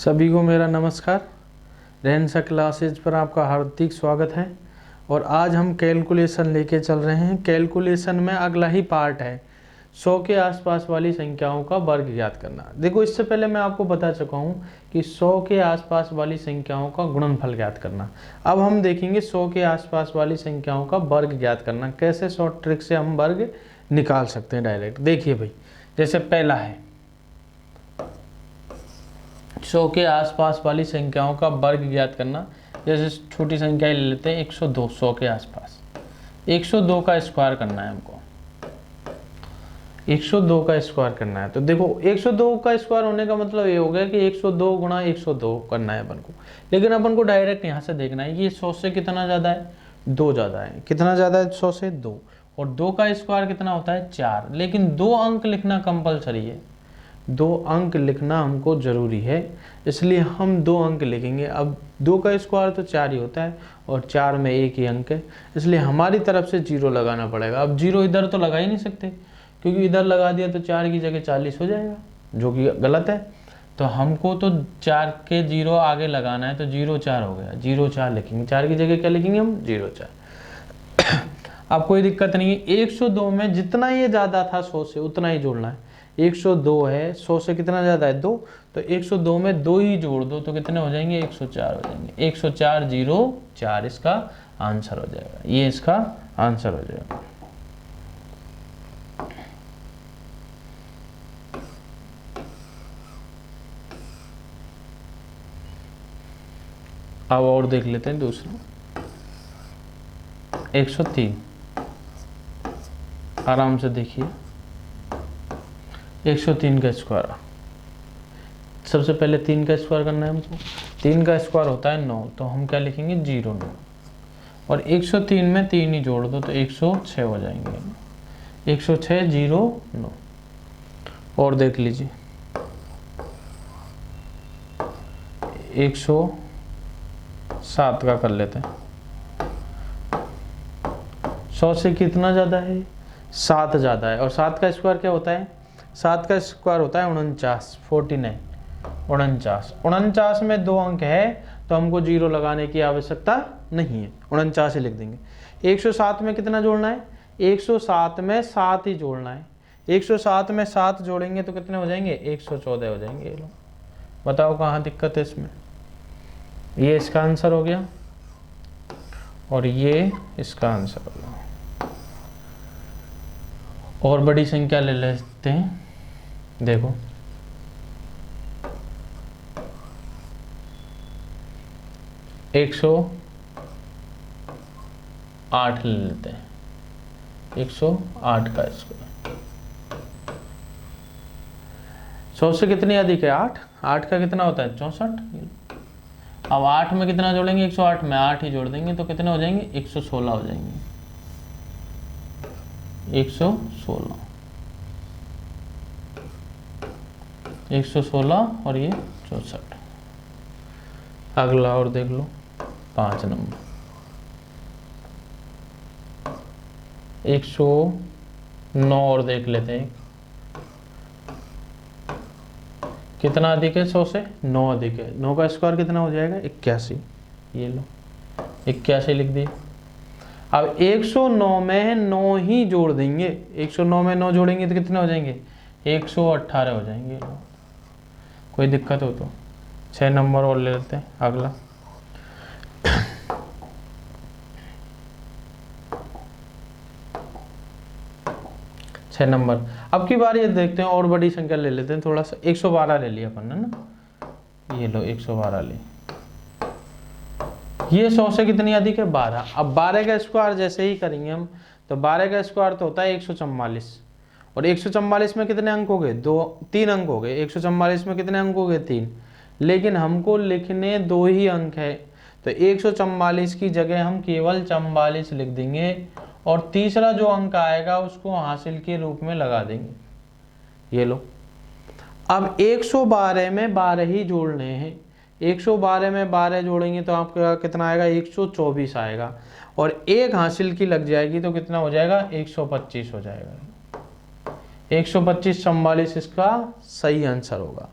सभी को मेरा नमस्कार। रेंसा क्लासेज पर आपका हार्दिक स्वागत है। और आज हम कैलकुलेशन लेके चल रहे हैं। कैलकुलेशन में अगला ही पार्ट है 100 के आसपास वाली संख्याओं का वर्ग ज्ञात करना। देखो, इससे पहले मैं आपको बता चुका हूँ कि 100 के आसपास वाली संख्याओं का गुणनफल ज्ञात करना। अब हम देखेंगे 100 के आसपास वाली संख्याओं का वर्ग ज्ञात करना, कैसे शॉर्ट ट्रिक से हम वर्ग निकाल सकते हैं डायरेक्ट। देखिए भाई, जैसे पहला है 100 के आसपास वाली संख्याओं का वर्ग ज्ञात करना। जैसे छोटी संख्या ले लेते हैं 102। 100 के आसपास 102 का स्क्वायर करना है हमको। 102 का स्क्वायर करना है तो देखो 102 का स्क्वायर होने का मतलब ये हो गया कि 102 गुणा 102 करना है अपन को। लेकिन अपन को डायरेक्ट यहाँ से देखना है कि 100 से कितना ज़्यादा है, 2 ज़्यादा है। कितना ज़्यादा है 100 से? 2। और 2 का स्क्वायर कितना होता है? 4। लेकिन 2 अंक लिखना कंपलसरी है, 2 अंक लिखना हमको ज़रूरी है, इसलिए हम 2 अंक लिखेंगे। अब 2 का स्क्वायर तो 4 ही होता है और 4 में एक ही अंक है, इसलिए हमारी तरफ से 0 लगाना पड़ेगा। अब 0 इधर तो लगा ही नहीं सकते, क्योंकि इधर लगा दिया तो 4 की जगह 40 हो जाएगा, जो कि गलत है। तो हमको तो 4 के 0 आगे लगाना है, तो 0 4 हो गया, 0 4 लिखेंगे। 4 की जगह क्या लिखेंगे हम? 0 4। अब कोई दिक्कत नहीं है। 102 में जितना ये ज़्यादा था 100 से उतना ही जोड़ना है। 102 है, 100 से कितना ज़्यादा है? 2। तो 102 में 2 ही जोड़ दो तो कितने हो जाएंगे? 104 हो जाएंगे। 104 0 4 इसका आंसर हो जाएगा। ये इसका आंसर हो जाएगा। अब और देख लेते हैं दूसरा 103। आराम से देखिए 103 का स्क्वायर। सबसे पहले 3 का स्क्वायर करना है हमको। 3 का स्क्वायर होता है 9, तो हम क्या लिखेंगे? 0 9। और 103 में 3 ही जोड़ दो तो 106 हो जाएंगे। 106 0 9। और देख लीजिए 107 का कर लेते हैं। 100 से कितना ज़्यादा है? 7 ज़्यादा है। और 7 का स्क्वायर क्या होता है? 7 का स्क्वायर होता है 49 49 49। 49 में 2 अंक है तो हमको 0 लगाने की आवश्यकता नहीं है, 49 ही लिख देंगे। 107 में कितना जोड़ना है? 107 में 7 ही जोड़ना है। 107 में 7 जोड़ेंगे तो कितने हो जाएंगे? 114 हो जाएंगे। लो बताओ कहाँ दिक्कत है इसमें? ये इसका आंसर हो गया और ये इसका आंसर हो गया। और बड़ी संख्या ले लेते हैं। देखो 108 ले लेते हैं। 108 का स्क्वायर 100 से कितनी अधिक है? 8। 8 का कितना होता है? 64। अब 8 में कितना जोड़ेंगे? 108 में 8 ही जोड़ देंगे तो कितने हो जाएंगे? 116 हो जाएंगे। 116 और ये 64। अगला और देख लो 5 नंबर 109 और देख लेते हैं। कितना अधिक है 100 से? 9 अधिक है। 9 का स्क्वायर कितना हो जाएगा? 81। ये लो 81 लिख दिए। अब 109 में 9 ही जोड़ देंगे। 109 में 9 जोड़ेंगे तो कितने हो जाएंगे? 118 हो जाएंगे। कोई दिक्कत हो तो 6 नंबर और ले लेते हैं। अगला 6 नंबर। अब की बार ये देखते हैं, और बड़ी संख्या ले लेते हैं थोड़ा सा। 112 ले लिया अपन ने ना, ये लो 112 ले। ये 100 से कितनी अधिक है? 12। अब 12 का स्क्वायर जैसे ही करेंगे हम तो 12 का स्क्वायर तो होता है 144। और 144 में कितने अंक हो गए? 3 अंक हो गए। 144 में कितने अंक हो गए? 3। लेकिन हमको लिखने 2 ही अंक है, तो 144 की जगह हम केवल 44 लिख देंगे और तीसरा जो अंक आएगा उसको हासिल के रूप में लगा देंगे। ये लो। अब 112 में 12 ही जोड़ने हैं। 112 में 12 जोड़ेंगे तो आपका कितना आएगा? 124 आएगा। और एक हासिल की लग जाएगी तो कितना हो जाएगा? 125 हो जाएगा। 125 44 इसका सही आंसर होगा।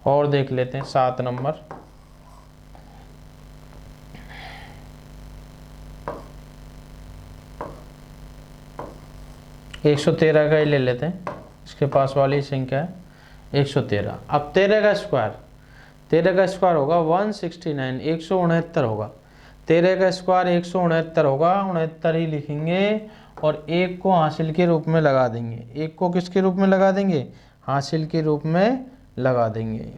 और देख लेते हैं 7 नंबर। एक 113 का ही ले लेते हैं, इसके पास वाली संख्या है 113। अब 13 का स्क्वायर, 13 का स्क्वायर होगा 169, 169 होगा। 13 का स्क्वायर 169 होगा, 69 ही लिखेंगे और एक को हासिल के रूप में लगा देंगे। एक को किसके रूप में लगा देंगे? हासिल के रूप में लगा देंगे।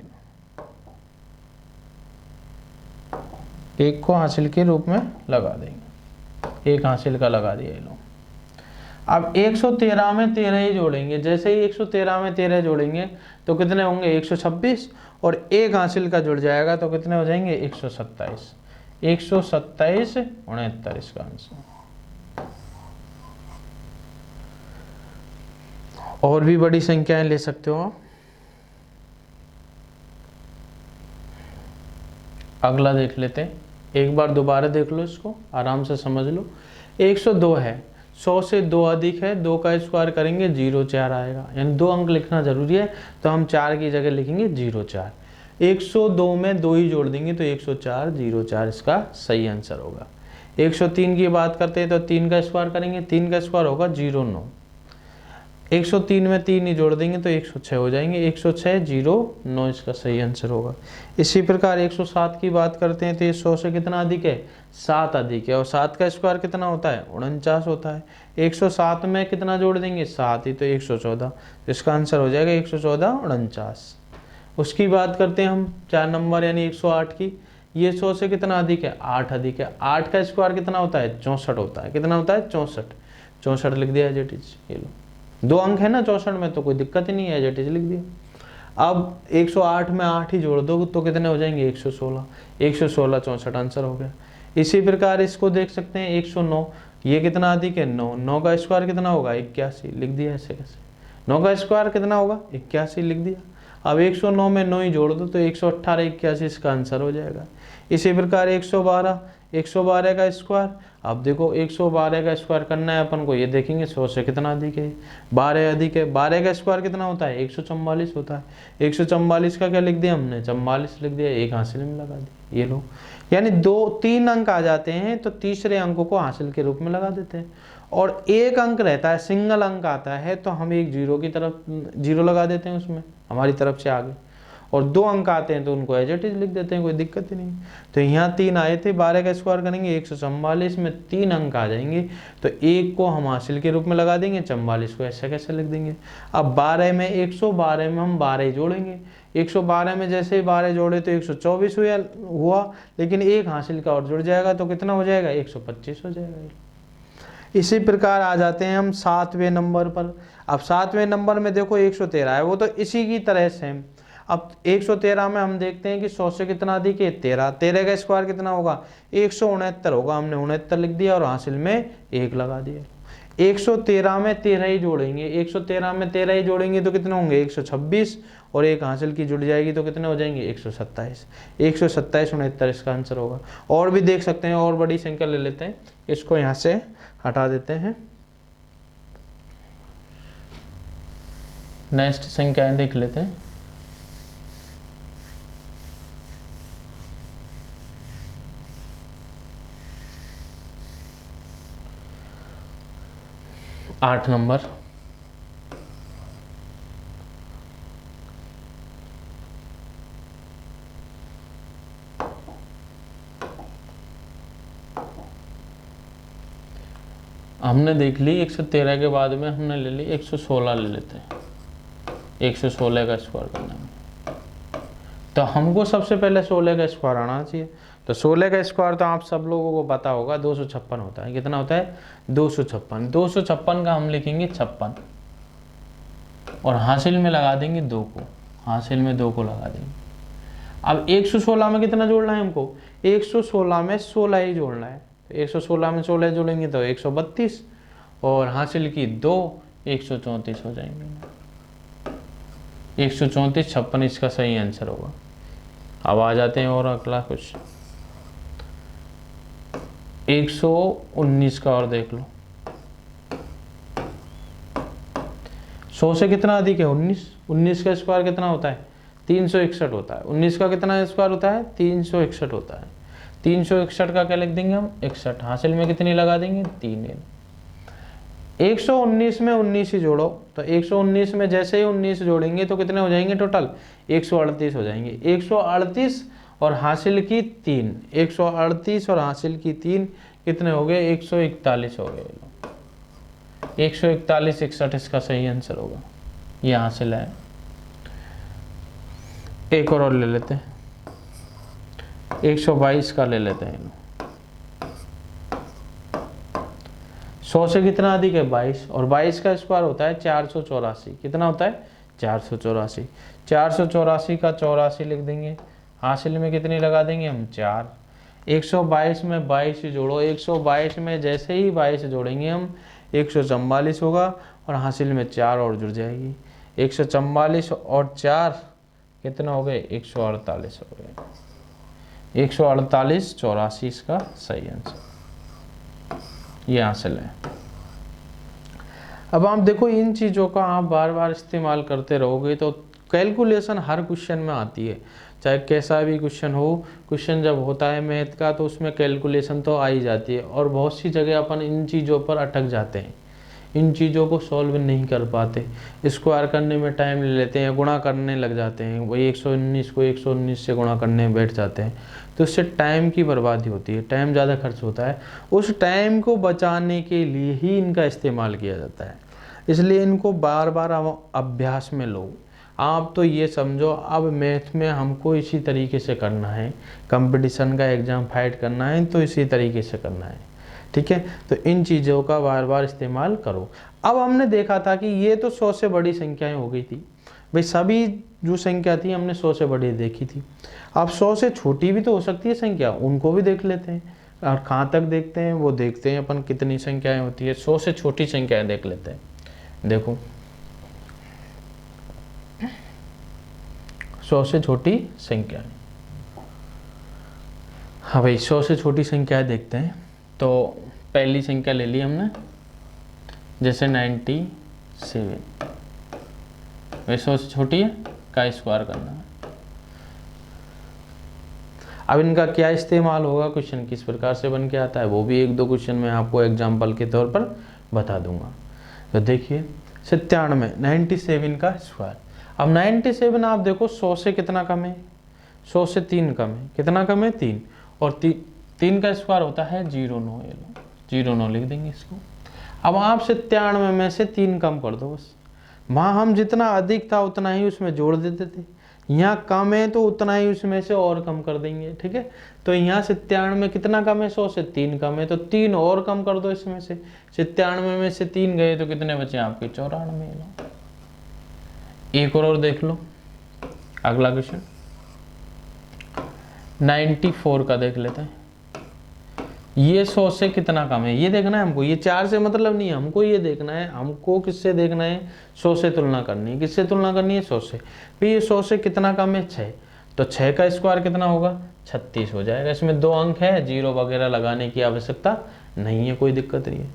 एक को हासिल के रूप में लगा देंगे, एक हासिल का लगा दिया ये लोग। अब 113 में 13 ही जोड़ेंगे। जैसे ही 113 में 13 जोड़ेंगे तो कितने होंगे? 126, और एक हासिल का जुड़ जाएगा तो कितने हो जाएंगे? 127। 127 69 इसका आंसर। और भी बड़ी संख्याएं ले सकते हो आप। अगला देख लेते हैं, एक बार दोबारा देख लो, इसको आराम से समझ लो। 102 है, 100 से 2 अधिक है, 2 का स्क्वायर करेंगे 04 आएगा, यानी 2 अंक लिखना जरूरी है, तो हम 4 की जगह लिखेंगे 04। 102 में 2 ही जोड़ देंगे तो 104, 04 इसका सही आंसर होगा। 103 की बात करते हैं तो 3 का स्क्वायर करेंगे, 3 का स्क्वायर होगा 09। 103 में 3 ही जोड़ देंगे तो 106 हो जाएंगे, 106 09 इसका सही आंसर होगा। इसी प्रकार 107 की बात करते हैं तो ये 100 से कितना अधिक है? 7 अधिक है, और 7 का स्क्वायर कितना होता है? 49 होता है। 107 में कितना जोड़ देंगे? 7 ही, तो 114, तो इसका आंसर हो जाएगा 114 49। उसकी बात करते हैं हम 4 नंबर यानी 108 की। ये 100 से कितना अधिक है? 8 अधिक है। 8 का स्क्वायर कितना होता है? 64 होता है। कितना होता है? 64। 64 लिख दिया एज इट इज। ये लो, 2 अंक है ना 64 में, तो कोई दिक्कत ही नहीं है, एज इट इज लिख दिया। अब 108 में 8 ही जोड़ दो तो कितने हो जाएंगे? 116। 116 64 आंसर हो गया। इसी प्रकार इसको देख सकते हैं 109, ये कितना अधिक है? 9। 9 का स्क्वायर कितना होगा? 81, लिख दिया ऐसे कैसे। 9 का स्क्वायर कितना होगा? 81 लिख दिया। अब 109 में 9 ही जोड़ दो तो 118 81 इसका आंसर हो जाएगा। इसी प्रकार 112, 112 का स्क्वायर, अब देखो 112 का स्क्वायर करना है अपन को, ये देखेंगे 100 से कितना अधिक है? 12 अधिक है। 12 का स्क्वायर कितना होता है? 144 होता है। 144 का क्या लिख दिया हमने? 44 लिख दिया, एक हासिल में लगा दिया। ये लो, यानी 3 अंक आ जाते हैं तो तीसरे अंक को हासिल के रूप में लगा देते हैं, और एक अंक रहता है, सिंगल अंक आता है तो हम एक जीरो की तरफ जीरो लगा देते हैं उसमें हमारी तरफ से आगे, और 2 अंक आते हैं तो उनको एज इट इज लिख देते हैं, कोई दिक्कत ही नहीं। तो यहाँ 3 आए थे, 12 का स्क्वायर करेंगे 144 में 3 अंक आ जाएंगे तो एक को हम हासिल के रूप में लगा देंगे, 44 को ऐसे कैसे लिख देंगे। अब 12 में 112 में हम 12 जोड़ेंगे। 112 में जैसे ही 12 जोड़े तो 124 हुआ, लेकिन एक हासिल का और जुड़ जाएगा तो कितना हो जाएगा? 125 हो जाएगा। इसी प्रकार आ जाते हैं हम 7वें नंबर पर। अब 7वें नंबर में देखो 113 है, वो तो इसी की तरह सेम। अब 113 में हम देखते हैं कि 100 से कितना अधिक है? 13। 13 का स्क्वायर कितना होगा? 169 होगा, हमने 69 लिख दिया और हासिल में 1 लगा दिया। 113 में 13 ही जोड़ेंगे। 113 में 13 ही जोड़ेंगे तो कितने होंगे? 126, और एक हासिल की जुड़ जाएगी तो कितने हो जाएंगे? 127। 127 69 इसका आंसर होगा। और भी देख सकते हैं, और बड़ी संख्या ले लेते हैं, इसको यहाँ से हटा देते हैं। नेक्स्ट संख्याएं देख लेते हैं। आठ नंबर, हमने देख ली 113 के बाद में हमने ले ली 116 ले लेते हैं। 116 का स्क्वायर करना है तो हमको सबसे पहले 16 का स्क्वायर आना चाहिए। तो 16 का स्क्वायर तो आप सब लोगों को पता होगा 256 होता है। कितना होता है? 256। 256 का हम लिखेंगे 56, और हासिल में लगा देंगे 2 को, हासिल में 2 को लगा देंगे। अब 116 में कितना जोड़ना है हमको? 116 में 16 ही जोड़ना है। 116 में 16 जोड़ेंगे तो 132, और हासिल की 2, 134 हो जाएंगे। 134 56 इसका सही आंसर होगा। अब आ जाते हैं और अगला कुछ 119 का और देख लो। 100 से कितना अधिक है? 19। 19 का स्क्वायर कितना होता है? 361 होता है। 19 का कितना स्क्वायर होता है? 361 होता है। 361 का क्या लिख देंगे हम? 61। हासिल में कितनी लगा देंगे? 3। 119 में 19 ही जोड़ो, तो 119 में जैसे ही 19 जोड़ेंगे तो कितने हो जाएंगे टोटल? 138 हो जाएंगे। 138 और हासिल की 3, 138 और हासिल की 3 कितने हो गए? 141 हो गए। 141 61 इसका सही आंसर होगा। ये हासिल है। एक और ले लेते हैं, 122 का ले लेते हैं। 100 से कितना अधिक है? 22, और 22 का स्क्वायर होता है 484। कितना होता है? 484। 484 का 84 लिख देंगे। हासिल में कितनी लगा देंगे हम? 4। 122 में 22 जोड़ो, 122 में जैसे ही 22 जोड़ेंगे हम 144 होगा, और हासिल में 4 और जुड़ जाएगी। 144 और 4 कितना हो गए? 148 हो गए। 148 84 इसका सही आंसर। ये हासिल है। अब आप देखो, इन चीज़ों का आप बार बार इस्तेमाल करते रहोगे तो कैलकुलेशन हर क्वेश्चन में आती है, चाहे कैसा भी क्वेश्चन हो। क्वेश्चन जब होता है मैथ का तो उसमें कैलकुलेशन तो आ ही जाती है, और बहुत सी जगह अपन इन चीज़ों पर अटक जाते हैं, इन चीज़ों को सॉल्व नहीं कर पाते। स्क्वायर करने में टाइम ले लेते हैं, गुणा करने लग जाते हैं, वही 119 को 119 से गुणा करने में बैठ जाते हैं, तो इससे टाइम की बर्बादी होती है, टाइम ज़्यादा खर्च होता है। उस टाइम को बचाने के लिए ही इनका इस्तेमाल किया जाता है, इसलिए इनको बार बार अभ्यास में लो। आप तो ये समझो, अब मैथ में हमको इसी तरीके से करना है, कंपटीशन का एग्ज़ाम फाइट करना है तो इसी तरीके से करना है, ठीक है। तो इन चीज़ों का बार बार इस्तेमाल करो। अब हमने देखा था कि ये तो 100 से बड़ी संख्याएं हो गई थी भाई, सभी जो संख्या थी हमने 100 से बड़ी देखी थी। अब 100 से छोटी भी तो हो सकती है संख्या, उनको भी देख लेते हैं, और कहाँ तक देखते हैं वो देखते हैं अपन, कितनी संख्याएं होती है। 100 से छोटी संख्याएं देख लेते हैं। देखो 100 से छोटी संख्याएं, हाँ भाई 100 से छोटी संख्याएं देखते हैं। तो पहली संख्या ले ली हमने, जैसे 97, वही 100 से छोटी है, का स्क्वायर करना है। अब इनका क्या इस्तेमाल होगा, क्वेश्चन किस प्रकार से बन के आता है, वो भी एक दो क्वेश्चन में आपको एग्जाम्पल के तौर पर बता दूंगा। तो देखिए 97, 97 का स्क्वायर। अब 97 आप देखो 100 से कितना कम है? 100 से 3 कम है। कितना कम है? 3, और 3 का स्क्वायर होता है 09। 09 लिख देंगे इसको। अब आप 97 में से 3 कम कर दो बस। वहाँ हम जितना अधिक था उतना ही उसमें जोड़ देते थे, यहाँ कम है तो उतना ही उसमें से और कम कर देंगे, ठीक है। तो यहाँ 97 में कितना कम है? 100 से 3 कम है, तो 3 और कम कर दो इसमें से। 97 में से 3 गए तो कितने बचे आपके? 94। एक और देख लो, अगला क्वेश्चन 94 का देख लेते हैं। ये 100 से कितना कम है ये देखना है हमको, ये 4 से मतलब नहीं है, हमको ये देखना है। हमको किससे देखना है? 100 से तुलना करनी है। किससे तुलना करनी है? 100 से। फिर ये 100 से कितना कम है? 6, तो 6 का स्क्वायर कितना होगा? 36 हो जाएगा। इसमें 2 अंक है, जीरो वगैरह लगाने की आवश्यकता नहीं है, कोई दिक्कत नहीं है।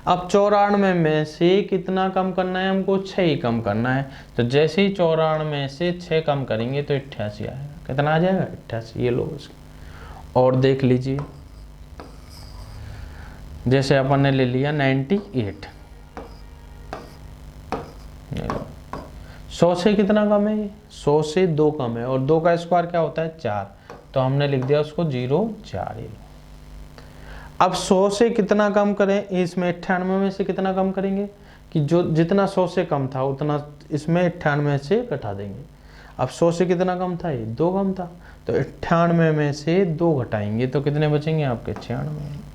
अब 94 में से कितना कम करना है हमको? 6 ही कम करना है। तो जैसे ही 94 में से 6 कम करेंगे तो 88 आएगा। कितना आ जाएगा? 88। ये लो इसको और देख लीजिए, जैसे अपन ने ले लिया 98, 100 से कितना कम है? 100 से 2 कम है, और 2 का स्क्वायर क्या होता है? 4, तो हमने लिख दिया उसको 04। अब 100 से कितना कम करें? इसमें 98 में से कितना कम करेंगे कि जो जितना 100 से कम था उतना इसमें 98 से घटा देंगे। अब 100 से कितना कम था? ये 2 कम था, तो 98 में से 2 घटाएंगे तो कितने बचेंगे आपके? 96।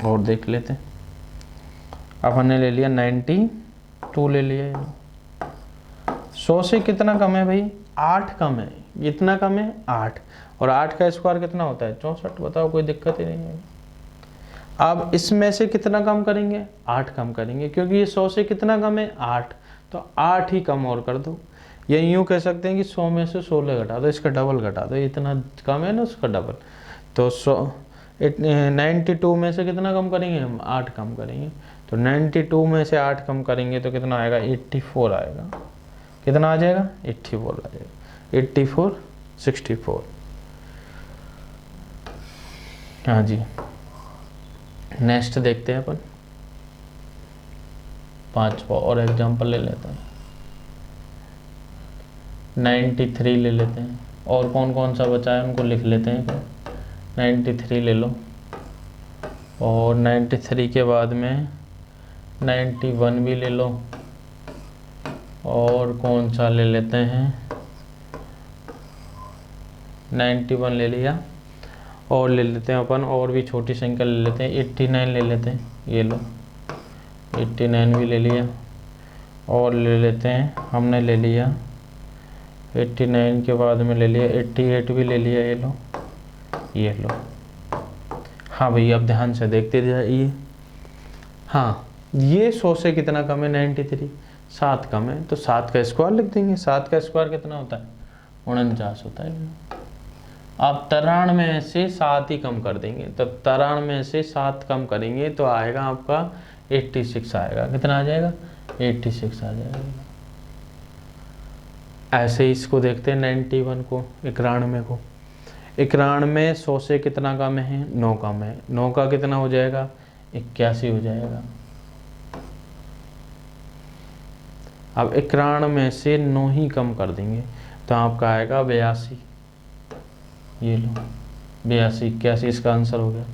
और देख लेते हैं, अब हमने ले लिया 92 ले लिया। 100 से कितना कम है भाई? 8 कम है। इतना कम है 8, और 8 का स्क्वायर कितना होता है? 64। बताओ, कोई दिक्कत ही नहीं है। अब इसमें से कितना कम करेंगे? 8 कम करेंगे, क्योंकि ये 100 से कितना कम है? 8, तो 8 ही कम और कर दो। या यूँ कह सकते हैं कि 100 में से 16 घटा दो, इसका डबल घटा दो, इतना कम है ना उसका डबल, तो 100 92 में से कितना कम करेंगे हम, 8 कम करेंगे। तो 92 में से 8 कम करेंगे तो कितना आएगा, 84 आएगा। कितना आ जाएगा, 84 आ जाएगा। 84 64। हाँ जी, नेक्स्ट देखते हैं अपन, 5वां और एग्जाम्पल ले लेते हैं। 93 ले लेते हैं, और कौन कौन सा बचा है उनको लिख लेते हैं। 93 ले लो, और 93 के बाद में 91 भी ले लो, और कौन सा ले लेते हैं, 91 ले लिया, और ले लेते हैं अपन और भी छोटी संख्या ले लेते हैं, 89 ले लेते हैं, ये लो 89 भी ले लिया, और ले लेते हैं, हमने ले लिया 89 के बाद में ले लिया 88 भी ले लिया, ये लो ये लो। हाँ भैया अब ध्यान से देखते जाइए। हाँ, ये 100 से कितना कम है, 93, 7 कम है, तो 7 का स्क्वायर लिख देंगे। 7 का स्क्वायर कितना होता है, 49 होता है। आप 93 में से 7 ही कम कर देंगे, तो 93 में से 7 कम करेंगे तो आएगा आपका 86 आएगा। कितना आ जाएगा, 86 आ जाएगा। ऐसे ही इसको देखते हैं 91 को, 91 को। 91 100 से कितना कम है, 9 कम है। 9 का कितना हो जाएगा, 81 हो जाएगा। अब 91 में से 9 ही कम कर देंगे तो आपका आएगा 82। ये लो 82, 81 इसका आंसर हो गया।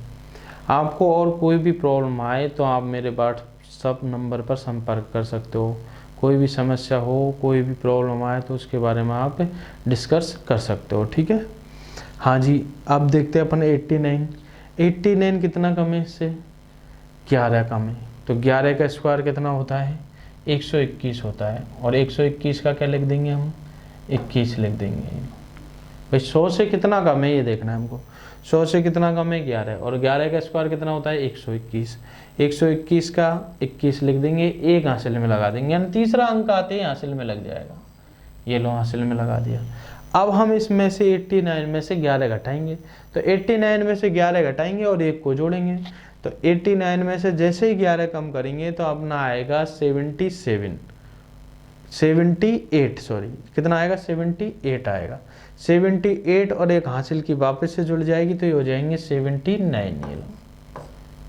आपको और कोई भी प्रॉब्लम आए तो आप मेरे व्हाट्सएप नंबर पर संपर्क कर सकते हो। कोई भी समस्या हो, कोई भी प्रॉब्लम आए तो उसके बारे में आप डिस्कस कर सकते हो, ठीक है। हाँ जी, अब देखते हैं अपन 89। 89 कितना कम है, इससे 11 कम है। तो 11 का स्क्वायर कितना होता है, 121 होता है। और 121 का क्या लिख देंगे हम, 21 लिख देंगे। भाई 100 से कितना कम है ये देखना है हमको। 100 से कितना कम है, 11, और 11 का स्क्वायर कितना होता है, 121। 121 का 21 लिख देंगे, एक हासिल में लगा देंगे, यानी तीसरा अंक आते ही हासिल में लग जाएगा। ये लो हासिल में लगा दिया। अब हम इसमें से 89 में से 11 घटाएंगे, तो 89 में से 11 घटाएंगे और एक को जोड़ेंगे। तो 89 में से जैसे ही 11 कम करेंगे तो अपना आएगा 78 सॉरी, कितना आएगा, 78 आएगा। 78 और एक हासिल की वापस से जुड़ जाएगी तो ये हो जाएंगे 79। ये लो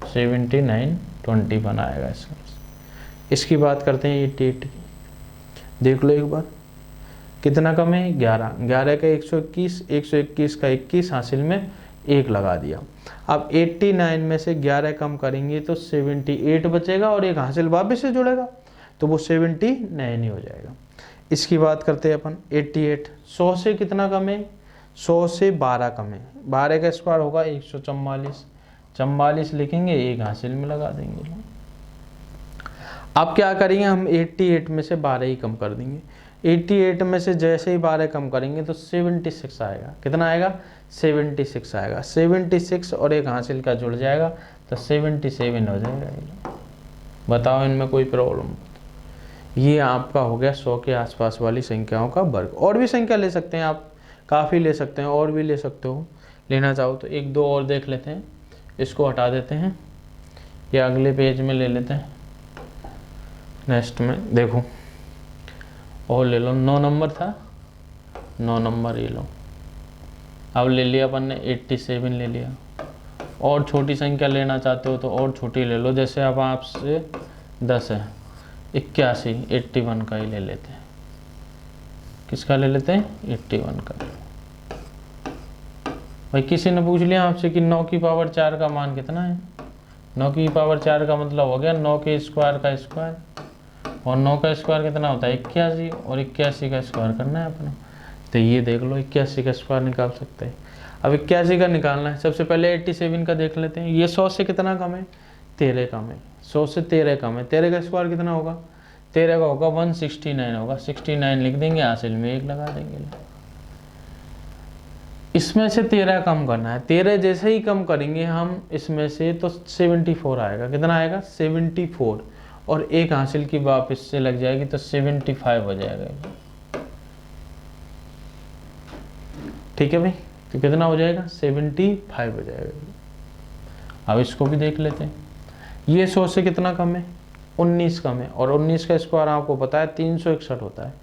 79 21 आएगा इसका। इसकी बात करते हैं 88 की, देख लो एक बार कितना कम है, 11। 11 का 121, 121 का 21 हासिल में 1 लगा दिया। अब 89 में से 11 कम करेंगे तो 78 बचेगा और एक हासिल वापस से जुड़ेगा तो वो 79 ही हो जाएगा। इसकी बात करते हैं अपन 88। 100 से कितना कम है, 100 से 12 कम है। 12 का स्क्वायर होगा 144। 44 लिखेंगे, एक हासिल में लगा देंगे। अब क्या करेंगे हम, 88 में से 12 ही कम कर देंगे। 88 में से जैसे ही 12 कम करेंगे तो 76 आएगा। कितना आएगा, 76 आएगा। 76 और एक हासिल का जुड़ जाएगा तो 77 हो जाएगा। बताओ इनमें कोई प्रॉब्लम। ये आपका हो गया 100 के आसपास वाली संख्याओं का वर्ग। और भी संख्या ले सकते हैं आप, काफ़ी ले सकते हैं, और भी ले सकते हो, लेना चाहो तो। एक दो और देख लेते हैं, इसको हटा देते हैं, या अगले पेज में ले लेते हैं। नेक्स्ट में देखो और ले लो, 9 नंबर था, 9 नंबर ये लो। अब ले लिया अपन ने 87 ले लिया। और छोटी संख्या लेना चाहते हो तो और छोटी ले लो, जैसे अब आपसे 10 है, 81, 81 का ही ले लेते हैं। किसका ले लेते हैं, 81 का। भाई किसी ने पूछ लिया आपसे कि 9 की पावर 4 का मान कितना है। 9 की पावर 4 का मतलब हो गया 9 के स्क्वायर का स्क्वायर, और 9 का स्क्वायर कितना होता है, 81, और 81 का स्क्वायर करना है अपना। तो ये देख लो 81 का स्क्वायर निकाल सकते हैं। अब 81 का निकालना है, सबसे पहले 87 का देख लेते हैं। ये 100 से कितना कम है, 13 कम है। 100 से 13 कम है। 13 का स्क्वायर कितना होगा, 13 का होगा 169 होगा। 69 लिख देंगे, हासिल में 1 लगा देंगे। इसमें से 13 कम करना है। 13 जैसे ही कम करेंगे हम इसमें से तो 74 आएगा। कितना आएगा, 74, और एक हासिल की वापस से लग जाएगी तो 75 हो जाएगा। ठीक है भाई, तो कितना हो जाएगा, 75 हो जाएगा। अब इसको भी देख लेते हैं। ये 100 से कितना कम है, 19 कम है, और 19 का स्क्वायर आपको पता है 361 होता है।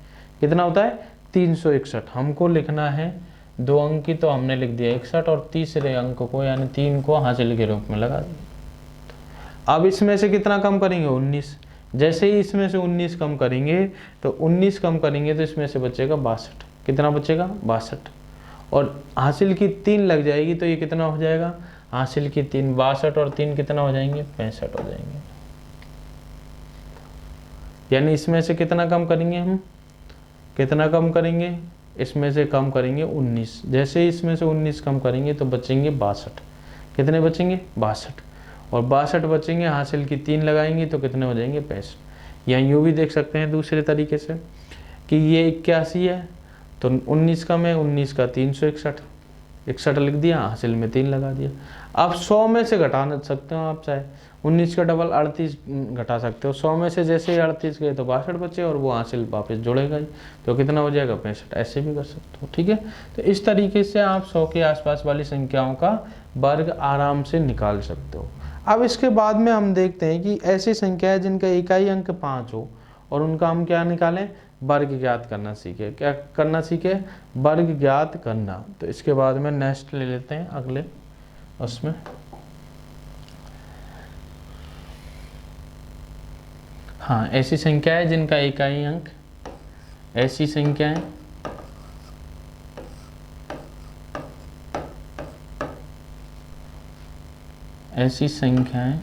कितना होता है, 361। हमको लिखना है 2 अंक की, तो हमने लिख दिया 61 और तीसरे अंक को यानी 3 को हासिल के रूप में लगा दिया। अब इसमें से कितना कम करेंगे, 19। जैसे ही इसमें से 19 कम करेंगे तो 19 कम करेंगे तो इसमें से बचेगा 62। कितना बचेगा, 62, और हासिल की 3 लग जाएगी तो ये कितना हो जाएगा, हासिल की 3, 62 और 3 कितना हो जाएंगे, 65 हो जाएंगे। यानी इसमें से कितना कम करेंगे हम, कितना कम करेंगे, इसमें से कम करेंगे 19। जैसे ही इसमें से 19 कम करेंगे तो बचेंगे 62। कितने बचेंगे, 62, और 62 बचेंगे, हासिल की 3 लगाएंगे तो कितने हो जाएंगे, 65। या यूँ भी देख सकते हैं दूसरे तरीके से कि ये 81 है तो 19 कम है, 19 का 361, 61 लिख दिया, हासिल में 3 लगा दिया। अब 100 में से घटा सकते हो आप, चाहे 19 का डबल 38 घटा सकते हो। 100 में से जैसे ही 38 गए तो 62 बचे और वो हासिल वापस जुड़ेगा ही, तो कितना हो जाएगा, 65। ऐसे भी कर सकते हो, ठीक है। तो इस तरीके से आप 100 के आसपास वाली संख्याओं का वर्ग आराम से निकाल सकते हो। अब इसके बाद में हम देखते हैं कि ऐसी संख्या है जिनका इकाई अंक 5 हो और उनका हम क्या निकालें, वर्ग ज्ञात करना सीखे। क्या करना सीखे, वर्ग ज्ञात करना। तो इसके बाद में नेक्स्ट ले लेते हैं अगले उसमें। हाँ, ऐसी संख्या है जिनका इकाई अंक, ऐसी संख्याएं ऐसी संख्याएं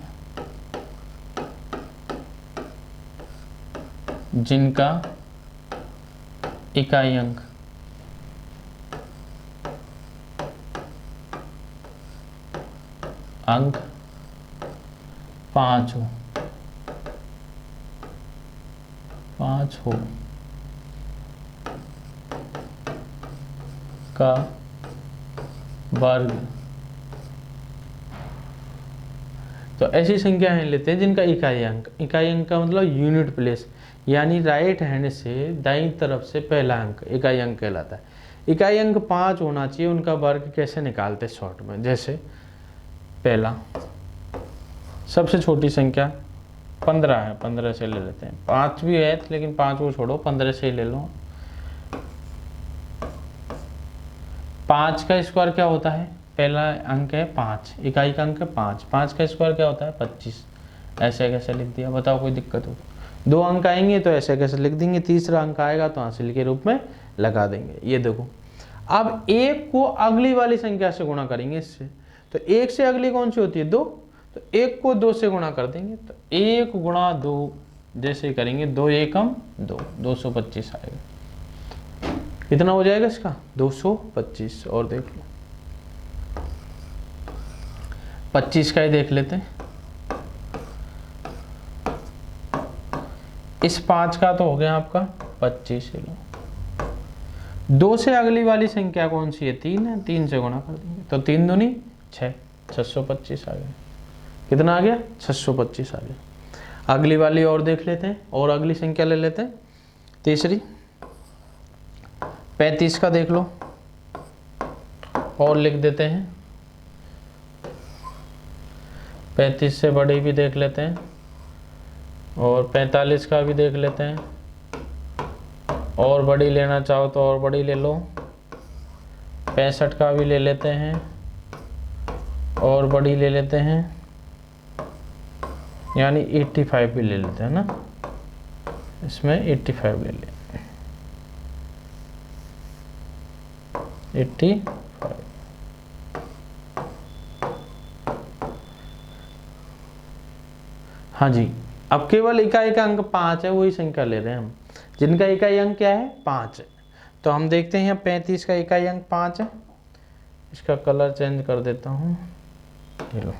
जिनका इकाई अंक अंक 5 हो, 5 हो का वर्ग। तो ऐसी संख्याएं लेते हैं जिनका इकाई अंक, इकाई अंक का मतलब यूनिट प्लेस, यानी राइट हैंड से दाईं तरफ से पहला अंक इकाई अंक कहलाता है। इकाई अंक 5 होना चाहिए। उनका वर्ग कैसे निकालते शॉर्ट में, जैसे पहला सबसे छोटी संख्या 15 है, 15 से ले लेते हैं। 5 भी है लेकिन 5 को छोड़ो, 15 से ही ले लो। 5 का स्क्वायर क्या होता है, पहला अंक है 5, इकाई का अंक है 5, 5 का स्क्वायर क्या होता है 25। ऐसे कैसे लिख दिया, बताओ कोई दिक्कत हो। 2 अंक आएंगे तो ऐसे कैसे लिख देंगे, तीसरा अंक आएगा तो हासिल के रूप में लगा देंगे। ये देखो, अब 1 को अगली वाली संख्या से गुणा करेंगे इससे, तो 1 से अगली कौन सी होती है, 2, तो 1 को 2 से गुणा कर देंगे, तो 1 गुणा 2 जैसे करेंगे, 2 एकम 2, 225 आएगा। कितना हो जाएगा इसका, 225। और देख लो 25 का ही देख लेते हैं। इस 5 का तो हो गया आपका 25 किलो। 2 से अगली वाली संख्या कौन सी है, 3 है, 3 से गुणा कर देंगे तो 3 दूनी 6, 625 आ गया। कितना आ गया, 625 आ गया। अगली वाली और देख लेते हैं, और अगली संख्या ले लेते हैं, तीसरी 35 का देख लो, और लिख देते हैं। 35 से बड़ी भी देख लेते हैं, और 45 का भी देख लेते हैं, और बड़ी लेना चाहो तो और बड़ी ले लो। 65 का भी ले लेते हैं, और बड़ी ले लेते हैं, यानी 85 भी ले लेते हैं ना, इसमें 85 ले लें, 85। हाँ जी, अब केवल इकाई का अंक 5 है, वही संख्या ले रहे हैं हम जिनका इकाई अंक क्या है, 5 है। तो हम देखते हैं 35 का इकाई अंक 5 है। इसका कलर चेंज कर देता हूँ, ये लो,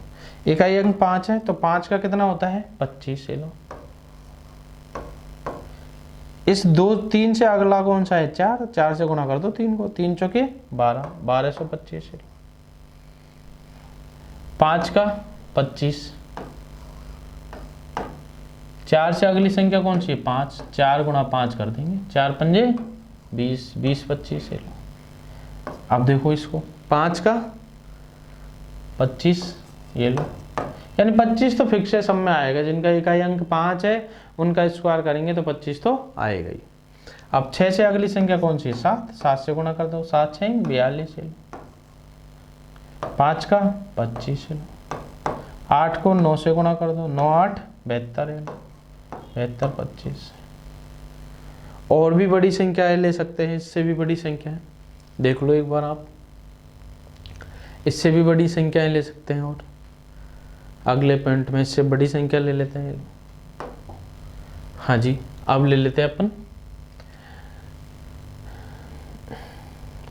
इकाई अंक 5 है, तो 5 का कितना होता है 25। ये लो, इस 3 से अगला कौन सा है, 4, 4 से गुणा कर दो 3 को, 3 चौके 12, 1225। 5 का 25, 4 से अगली संख्या कौन सी है 5, 4 गुणा 5 कर देंगे, 4 पंजे 20, 20 25। अब देखो इसको, 5 का 25, ये लो, यानी 25 तो फिक्स है, सब में आएगा। जिनका इकाई अंक 5 है उनका स्क्वायर करेंगे तो 25 तो आएगा ही। अब 6 से अगली संख्या कौन सी है? 7। 7 से गुणा कर दो, 7 6 42 है। 5 का 25 है। 8 को 9 से गुणा कर दो, 9 8 72 है। 72 25। और भी बड़ी संख्याएं ले सकते हैं, इससे भी बड़ी संख्या है, देख लो एक बार आप, इससे भी बड़ी संख्याएं ले सकते हैं। और अगले पॉइंट में इससे बड़ी संख्या ले लेते हैं। हाँ जी, अब ले लेते हैं अपन,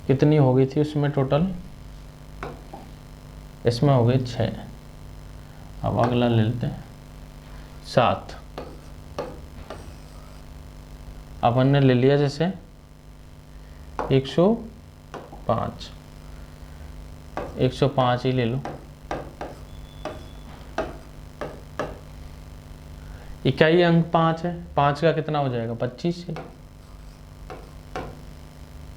कितनी हो गई थी उसमें टोटल, इसमें हो गई 6। अब अगला ले लेते हैं 7। अपन ने ले लिया जैसे 105, 105 ही ले लो। इकाई अंक 5 है, 5 का कितना हो जाएगा? 25 है।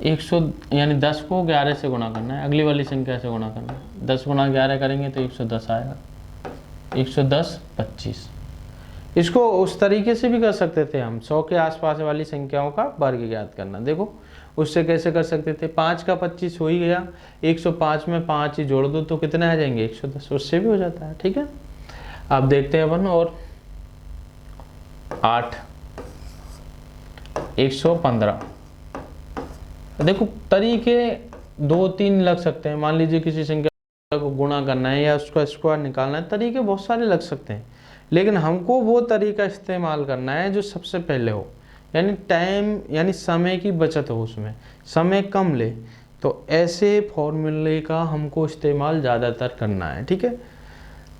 100 यानी 10 को 11 से गुणा करना है, अगली वाली संख्या से गुणा करना है। 10 गुणा 11 करेंगे तो 110 आएगा। 110 25। इसको उस तरीके से भी कर सकते थे हम, 100 के आसपास वाली संख्याओं का वर्ग ज्ञात करना। देखो उससे कैसे कर सकते थे, 5 का 25 हो ही गया, 105 में 5 ही जोड़ दो तो कितने आ जाएंगे? 110। उससे भी हो जाता है। ठीक है, अब देखते हैं अपन। और 8 115। देखो तरीके 2-3 लग सकते हैं। मान लीजिए किसी संख्या को गुणा करना है या उसका स्क्वायर निकालना है, तरीके बहुत सारे लग सकते हैं, लेकिन हमको वो तरीका इस्तेमाल करना है जो सबसे पहले हो, यानी टाइम यानी समय की बचत हो, उसमें समय कम ले। तो ऐसे फॉर्मूले का हमको इस्तेमाल ज़्यादातर करना है। ठीक है,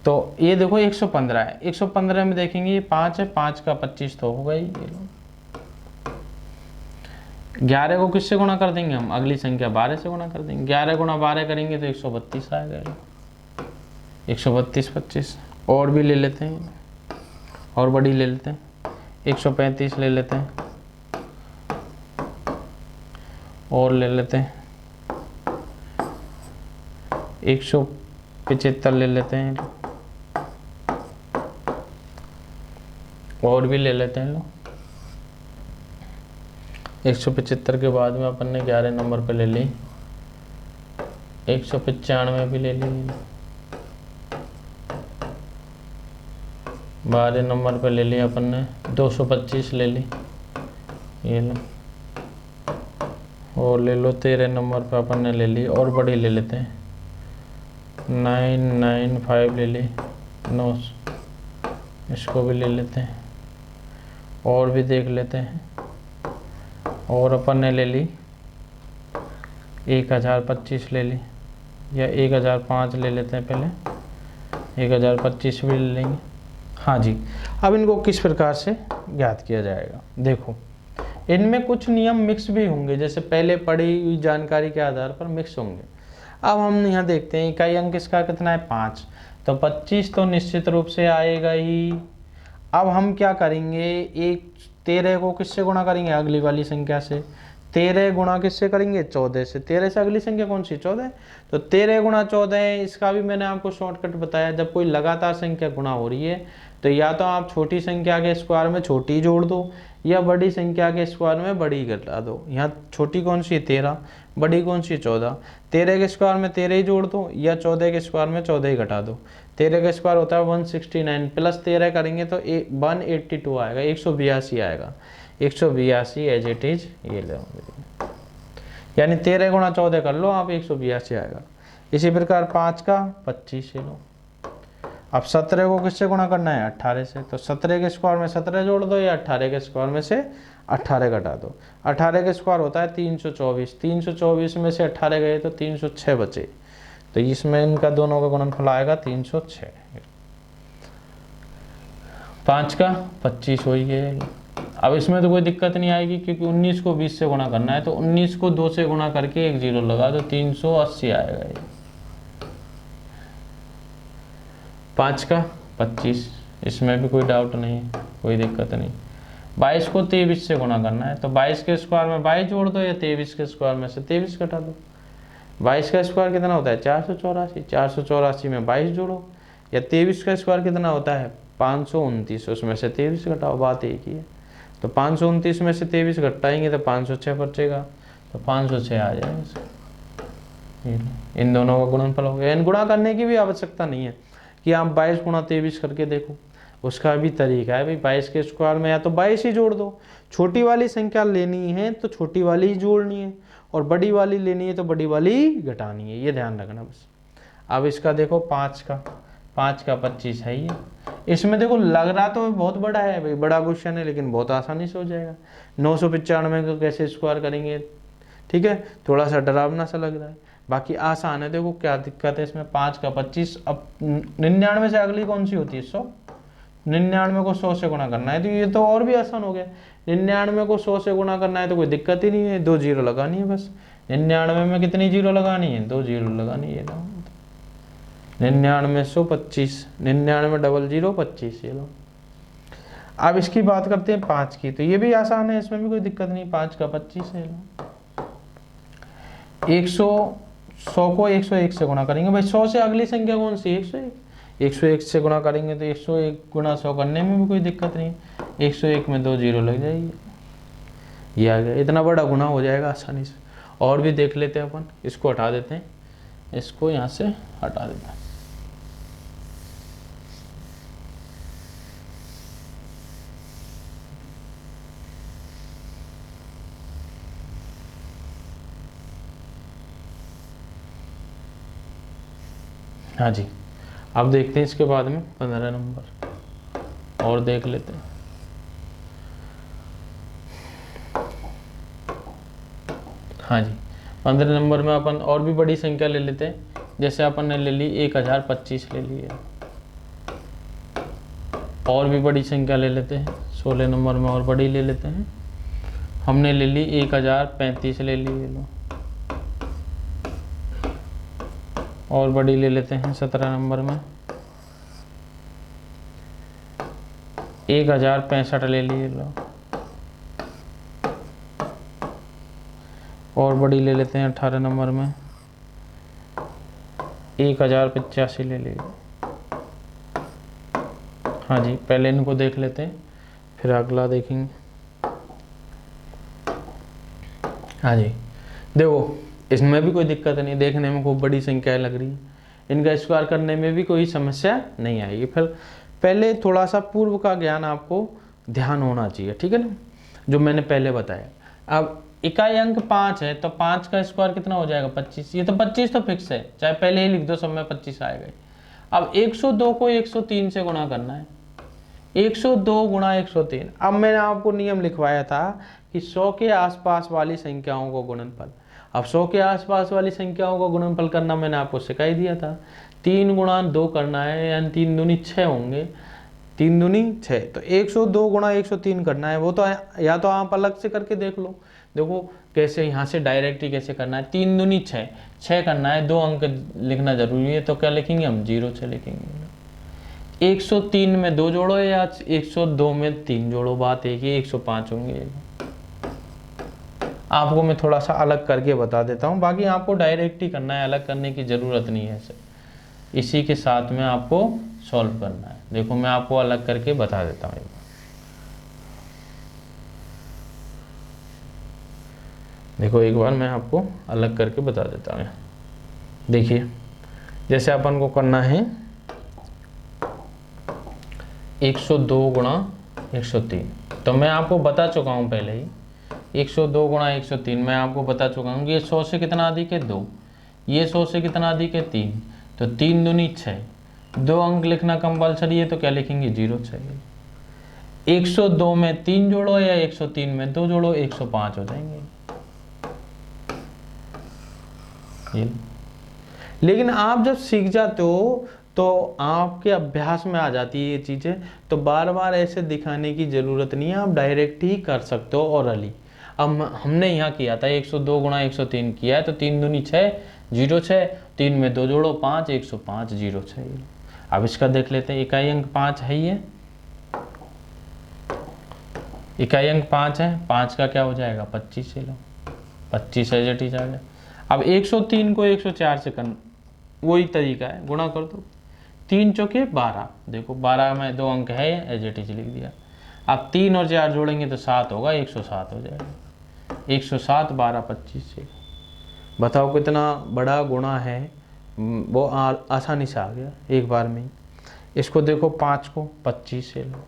तो ये देखो 115 है, 115 में देखेंगे ये 5 है, 5 का 25 तो होगा ही। ये लो 11 को किससे गुणा कर देंगे हम? अगली संख्या 12 से गुणा कर देंगे। 11 गुणा 12 करेंगे तो 132 आएगा। 132 25। और भी ले लेते हैं, और बड़ी ले लेते हैं, 135 ले लेते हैं, और ले लेते हैं 175 ले लेते हैं, और भी ले लेते हैं। लो 175 के बाद में अपन ने 11 नंबर पे ले ली, 195 भी ले ली, 12 नंबर पे ले लिया अपन ने, 225 ले ली, ये लो, और ले लो 13 नंबर पे अपन ने ले ली, और बड़ी ले लेते हैं 995 ले ली, 9, इसको भी ले लेते हैं, और भी देख लेते हैं। और अपन ने ले ली 1025 ले ली, या 1005 ले लेते हैं, पहले 1025 भी ले लेंगे। हाँ जी, अब इनको किस प्रकार से ज्ञात किया जाएगा? देखो इनमें कुछ नियम मिक्स भी होंगे, जैसे पहले पढ़ी हुई जानकारी के आधार पर मिक्स होंगे। अब हम यहाँ देखते हैं इकाई अंक इसका कितना है? 5, तो 25 तो निश्चित रूप से आएगा ही। अब हम क्या करेंगे, 13 को किससे गुणा करेंगे? अगली वाली संख्या से। 13 गुणा किससे करेंगे? 14 से। 13 से अगली संख्या कौन सी? 14। तो 13 गुणा 14, इसका भी मैंने आपको शॉर्टकट बताया। जब कोई लगातार संख्या गुणा हो रही है तो या तो आप छोटी संख्या के स्क्वायर में छोटी जोड़ दो, या बड़ी संख्या के स्क्वायर में बड़ी घटा दो। यहाँ छोटी कौन सी? 13। बड़ी कौन सी? 14। 13 के स्क्वायर में 13 ही जोड़ दो, या 14 के स्क्वायर में 14 ही घटा दो। 13 का स्क्वायर होता है 169, प्लस 13 करेंगे तो 182 आएगा, 182 आएगा। 182 एज इट इज, ये लो, यानी 13 गुणा 14 कर लो आप, 182 आएगा। इसी प्रकार 5 का 25 लो। अब 17 को किससे गुणा करना है? 18 से। तो 17 के स्क्वायर में 17 जोड़ दो, या 18 के स्क्वायर में से 18 घटा दो। 18 के स्क्वायर होता है 324, 324 में से 18 गए तो 306 बचे, तो इसमें इनका दोनों का गुणनफल आएगा 306। 5 का 25 हो ही गया। अब इसमें तो कोई दिक्कत नहीं आएगी, क्योंकि 19 को 20 से गुणा करना है, तो 19 को 2 से गुणा करके एक जीरो लगा दो, 380 आएगा ये। 5 का 25, इसमें भी कोई डाउट नहीं, कोई दिक्कत नहीं। 22 को 23 से गुणा करना है, तो 22 के स्क्वायर में 22 जोड़ दो, या 23 के स्क्वायर में से 23 घटा दो। 22 का स्क्वायर कितना होता है? 484। 484 में 22 जोड़ो, या 23 का स्क्वायर कितना होता है 529, उसमें से 23 घटाओ, बात एक ही है। तो 529 में से 23 घटाएंगे तो 506 बचेगा, तो 506 आ जाएगा। इन दोनों का गुणनफल हो गया। इन गुणा करने की भी आवश्यकता नहीं है कि आप 22 गुणा 23 करके देखो, उसका भी तरीका है भाई। 22 के स्क्वायर में या तो 22 ही जोड़ दो, छोटी वाली संख्या लेनी है तो छोटी वाली ही जोड़नी है, और बड़ी वाली लेनी है तो बड़ी वाली घटानी है, ये ध्यान रखना बस। अब इसका देखो 5 का 25 है ये। इसमें देखो लग रहा तो बहुत बड़ा है भाई, बड़ा क्वेश्चन है, लेकिन बहुत आसानी से हो जाएगा। 995 को कैसे स्क्वायर करेंगे, ठीक है, थोड़ा सा डरावना सा लग रहा है, बाकी आसान है। देखो क्या दिक्कत है इसमें, 5 का 25। अब 99 से अगली कौन सी होती है 100, 99 को 100 से गुणा करना है, तो ये तो और भी आसान हो गया। 99 को 100 से गुणा करना है तो कोई दिक्कत ही नहीं है, 2 जीरो लगानी है बस। 99 में कितनी जीरो लगानी है, 2 जीरो लगानी है। 99 125, 99 डबल जीरो 25, ये लो। अब इसकी बात करते हैं 5 की, तो ये भी आसान है, इसमें भी कोई दिक्कत नहीं। 5 का 25 है, 100 को 101 से गुणा करेंगे भाई। 100 से अगली संख्या कौन सी, 101। 101 से गुणा करेंगे तो 101 गुणा 100 करने में भी कोई दिक्कत नहीं। 101 में 2 जीरो लग जाएगी, ये आ गया। इतना बड़ा गुणा हो जाएगा आसानी से। और भी देख लेते हैं अपन, इसको हटा देते हैं, इसको यहाँ से हटा देते हैं। हाँ जी, अब देखते हैं इसके बाद में 15 नंबर और देख लेते हैं। हाँ जी, 15 नंबर में अपन और भी बड़ी संख्या ले लेते हैं। जैसे अपन ने ले ली 1025 ले ली है, और भी बड़ी संख्या ले लेते हैं। 16 नंबर में और बड़ी ले लेते हैं, हमने ले ली 1035 ले ली है, लो। और बड़ी ले लेते हैं 17 नंबर में 1065 ले लिए, लो। और बड़ी ले लेते हैं 18 नंबर में 1085 ले लिए। हाँ जी, पहले इनको देख लेते हैं फिर अगला देखेंगे। हाँ जी, देखो इसमें भी कोई दिक्कत नहीं, देखने में खूब बड़ी संख्याएं लग रही है, इनका स्क्वायर करने में भी कोई समस्या नहीं आएगी। फिर पहले थोड़ा सा पूर्व का ज्ञान आपको ध्यान होना चाहिए, ठीक है ना, जो मैंने पहले बताया। अब इकाई अंक 5 है तो 5 का स्क्वायर कितना हो जाएगा 25। ये तो 25 तो फिक्स है, चाहे पहले ही लिख दो, सब में 25 आएगा। अब 102 को 103 से गुणा करना है, 102 गुणा 103। अब मैंने आपको नियम लिखवाया था कि 100 के आसपास वाली संख्याओं को गुणनफल। अब 100 के आसपास वाली संख्याओं को गुणनफल करना मैंने आपको सिखा दिया था। 3 गुणा 2 करना है, यानी 3 दूनी 6 होंगे, 3 दूनी 6। तो 102 गुणा 103 करना है, वो तो या तो आप अलग से करके देख लो। देखो कैसे, यहाँ से डायरेक्ट ही कैसे करना है। 3 दूनी 6, 6 करना है, 2 अंक लिखना जरूरी है, तो क्या लिखेंगे हम 06 लिखेंगे। 103 में 2 जोड़ो या 102 में 3 जोड़ो, बात एक ही, 105 होंगे। आपको मैं थोड़ा सा अलग करके बता देता हूँ, बाकी आपको डायरेक्ट ही करना है, अलग करने की ज़रूरत नहीं है सर। इसी के साथ में आपको सॉल्व करना है। देखो मैं आपको अलग करके बता देता हूँ। देखो एक बार मैं आपको अलग करके बता देता हूँ। देखिए जैसे अपन को करना है 102 गुणा 103, तो मैं आपको बता चुका हूँ पहले ही। 102 गुणा 103 मैं आपको बता चुका हूँ कि ये 100 से कितना अधिक है 2, ये 100 से कितना अधिक है 3, तो 3 दूनी 6, 2 अंक लिखना कंपल्सरी है, तो क्या लिखेंगे 06। 102 में 3 जोड़ो या 103 में 2 जोड़ो, 105 हो जाएंगे। लेकिन आप जब सीख जाते हो तो आपके अभ्यास में आ जाती है ये चीज़ें, तो बार बार ऐसे दिखाने की ज़रूरत नहीं है, आप डायरेक्ट ही कर सकते हो ओरली। अब हमने यहाँ किया था 102 गुणा 103 किया है, तो 3 दूनी 6, 06, 3 में 2 जोड़ो 5, 105, 06। अब इसका देख लेते हैं। इकाई अंक 5 है, ये इकाई अंक 5 है, 5 का क्या हो जाएगा 25 से लो, 25 है जटी जाएगा। अब 103 को 104 से करना, वही तरीका है, गुणा कर दो। 3 चौके 12, देखो 12 में 2 अंक है एज इट इज लिख दिया। अब 3 और 4 जोड़ेंगे तो 7 होगा, 107 हो जाएगा। 107 12 25 से बताओ कितना बड़ा गुणा है, वो आसानी से आ गया एक बार में ही। इसको देखो 5 को 25 से लो,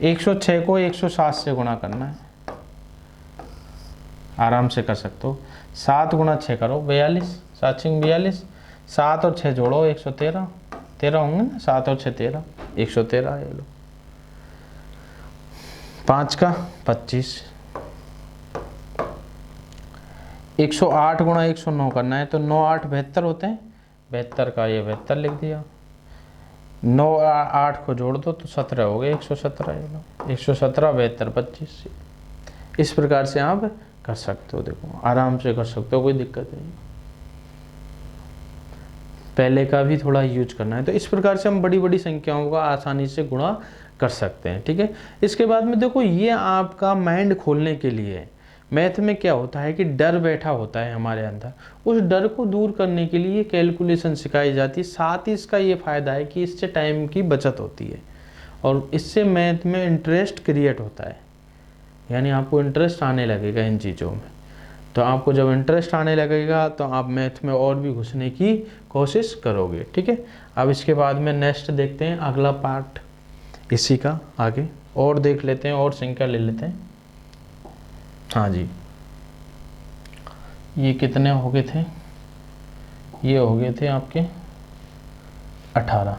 106 को 107 से गुणा करना है, आराम से कर सकते हो। 7 गुणा 6 करो 42, 7 6 42, 7 और 6 जोड़ो 113, 13 होंगे ना, 7 और 6 13, 113 ये लो। 5 का 25, 108 गुणा 109 करना है, तो 9 8 72 होते हैं, 72 का ये 72 लिख दिया। 9 8 को जोड़ दो तो 17 हो गए, 117 ये लो, 117 72 25। इस प्रकार से आप कर सकते हो, देखो आराम से कर सकते हो, कोई दिक्कत नहीं। पहले का भी थोड़ा यूज करना है, तो इस प्रकार से हम बड़ी बड़ी संख्याओं का आसानी से गुणा कर सकते हैं, ठीक है। इसके बाद में देखो ये आपका माइंड खोलने के लिए है। मैथ में क्या होता है कि डर बैठा होता है हमारे अंदर, उस डर को दूर करने के लिए कैलकुलेशन सिखाई जाती है। साथ ही इसका ये फ़ायदा है कि इससे टाइम की बचत होती है और इससे मैथ में इंटरेस्ट क्रिएट होता है, यानी आपको इंटरेस्ट आने लगेगा इन चीज़ों में। तो आपको जब इंटरेस्ट आने लगेगा तो आप मैथ में और भी घुसने की कोशिश करोगे, ठीक है। अब इसके बाद में नेक्स्ट देखते हैं अगला पार्ट इसी का, आगे और देख लेते हैं और संख्या ले लेते हैं। हाँ जी, ये कितने हो गए थे, ये हो गए थे आपके 18,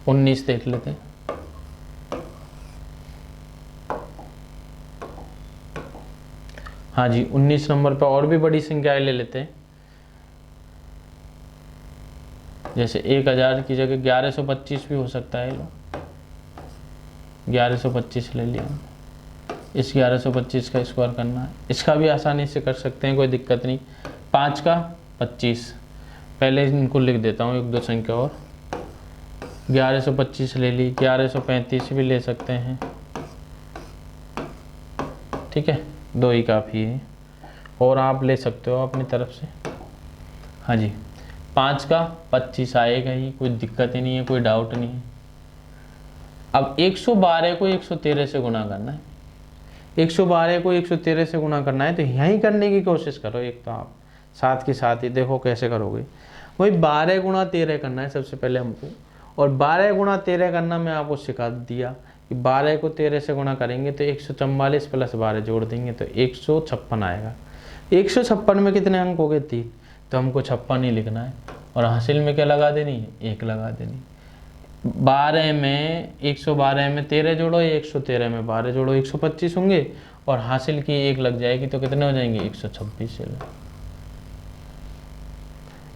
19 देख लेते हैं। हाँ जी, 19 नंबर पे और भी बड़ी संख्याएं ले लेते हैं, जैसे 1000 की जगह 1125 भी हो सकता है। लो 1125 ले लिया, इस 1125 का स्क्वायर करना है, इसका भी आसानी से कर सकते हैं, कोई दिक्कत नहीं। 5 का 25, पहले इनको लिख देता हूँ एक दो संख्या और, 1125 ले ली, 1135 भी ले सकते हैं, ठीक है, 2 ही काफ़ी है, और आप ले सकते हो अपनी तरफ से। हाँ जी, 5 का 25 आएगा ही, कोई दिक्कत ही नहीं है, कोई डाउट नहीं है। अब 112 को 113 से गुणा करना है, 112 को 113 से गुणा करना है, तो यहीं करने की कोशिश करो। एक तो आप साथ के साथ ही देखो कैसे करोगे, वही 12 गुणा 13 करना है सबसे पहले हमको, और 12 गुणा 13 करना मैं आपको सिखा दिया कि 12 को 13 से गुणा करेंगे तो 144 प्लस 12 जोड़ देंगे तो 156 आएगा। 156 में कितने अंक हो गए, 3, तो हमको 56 ही लिखना है, और हासिल में क्या लगा देनी है, 1 लगा देनी। 12 में 112 में 13 जोड़ो, 113 में 12 जोड़ो, 125 होंगे, और हासिल की 1 लग जाएगी तो कितने हो जाएंगे, 126 से।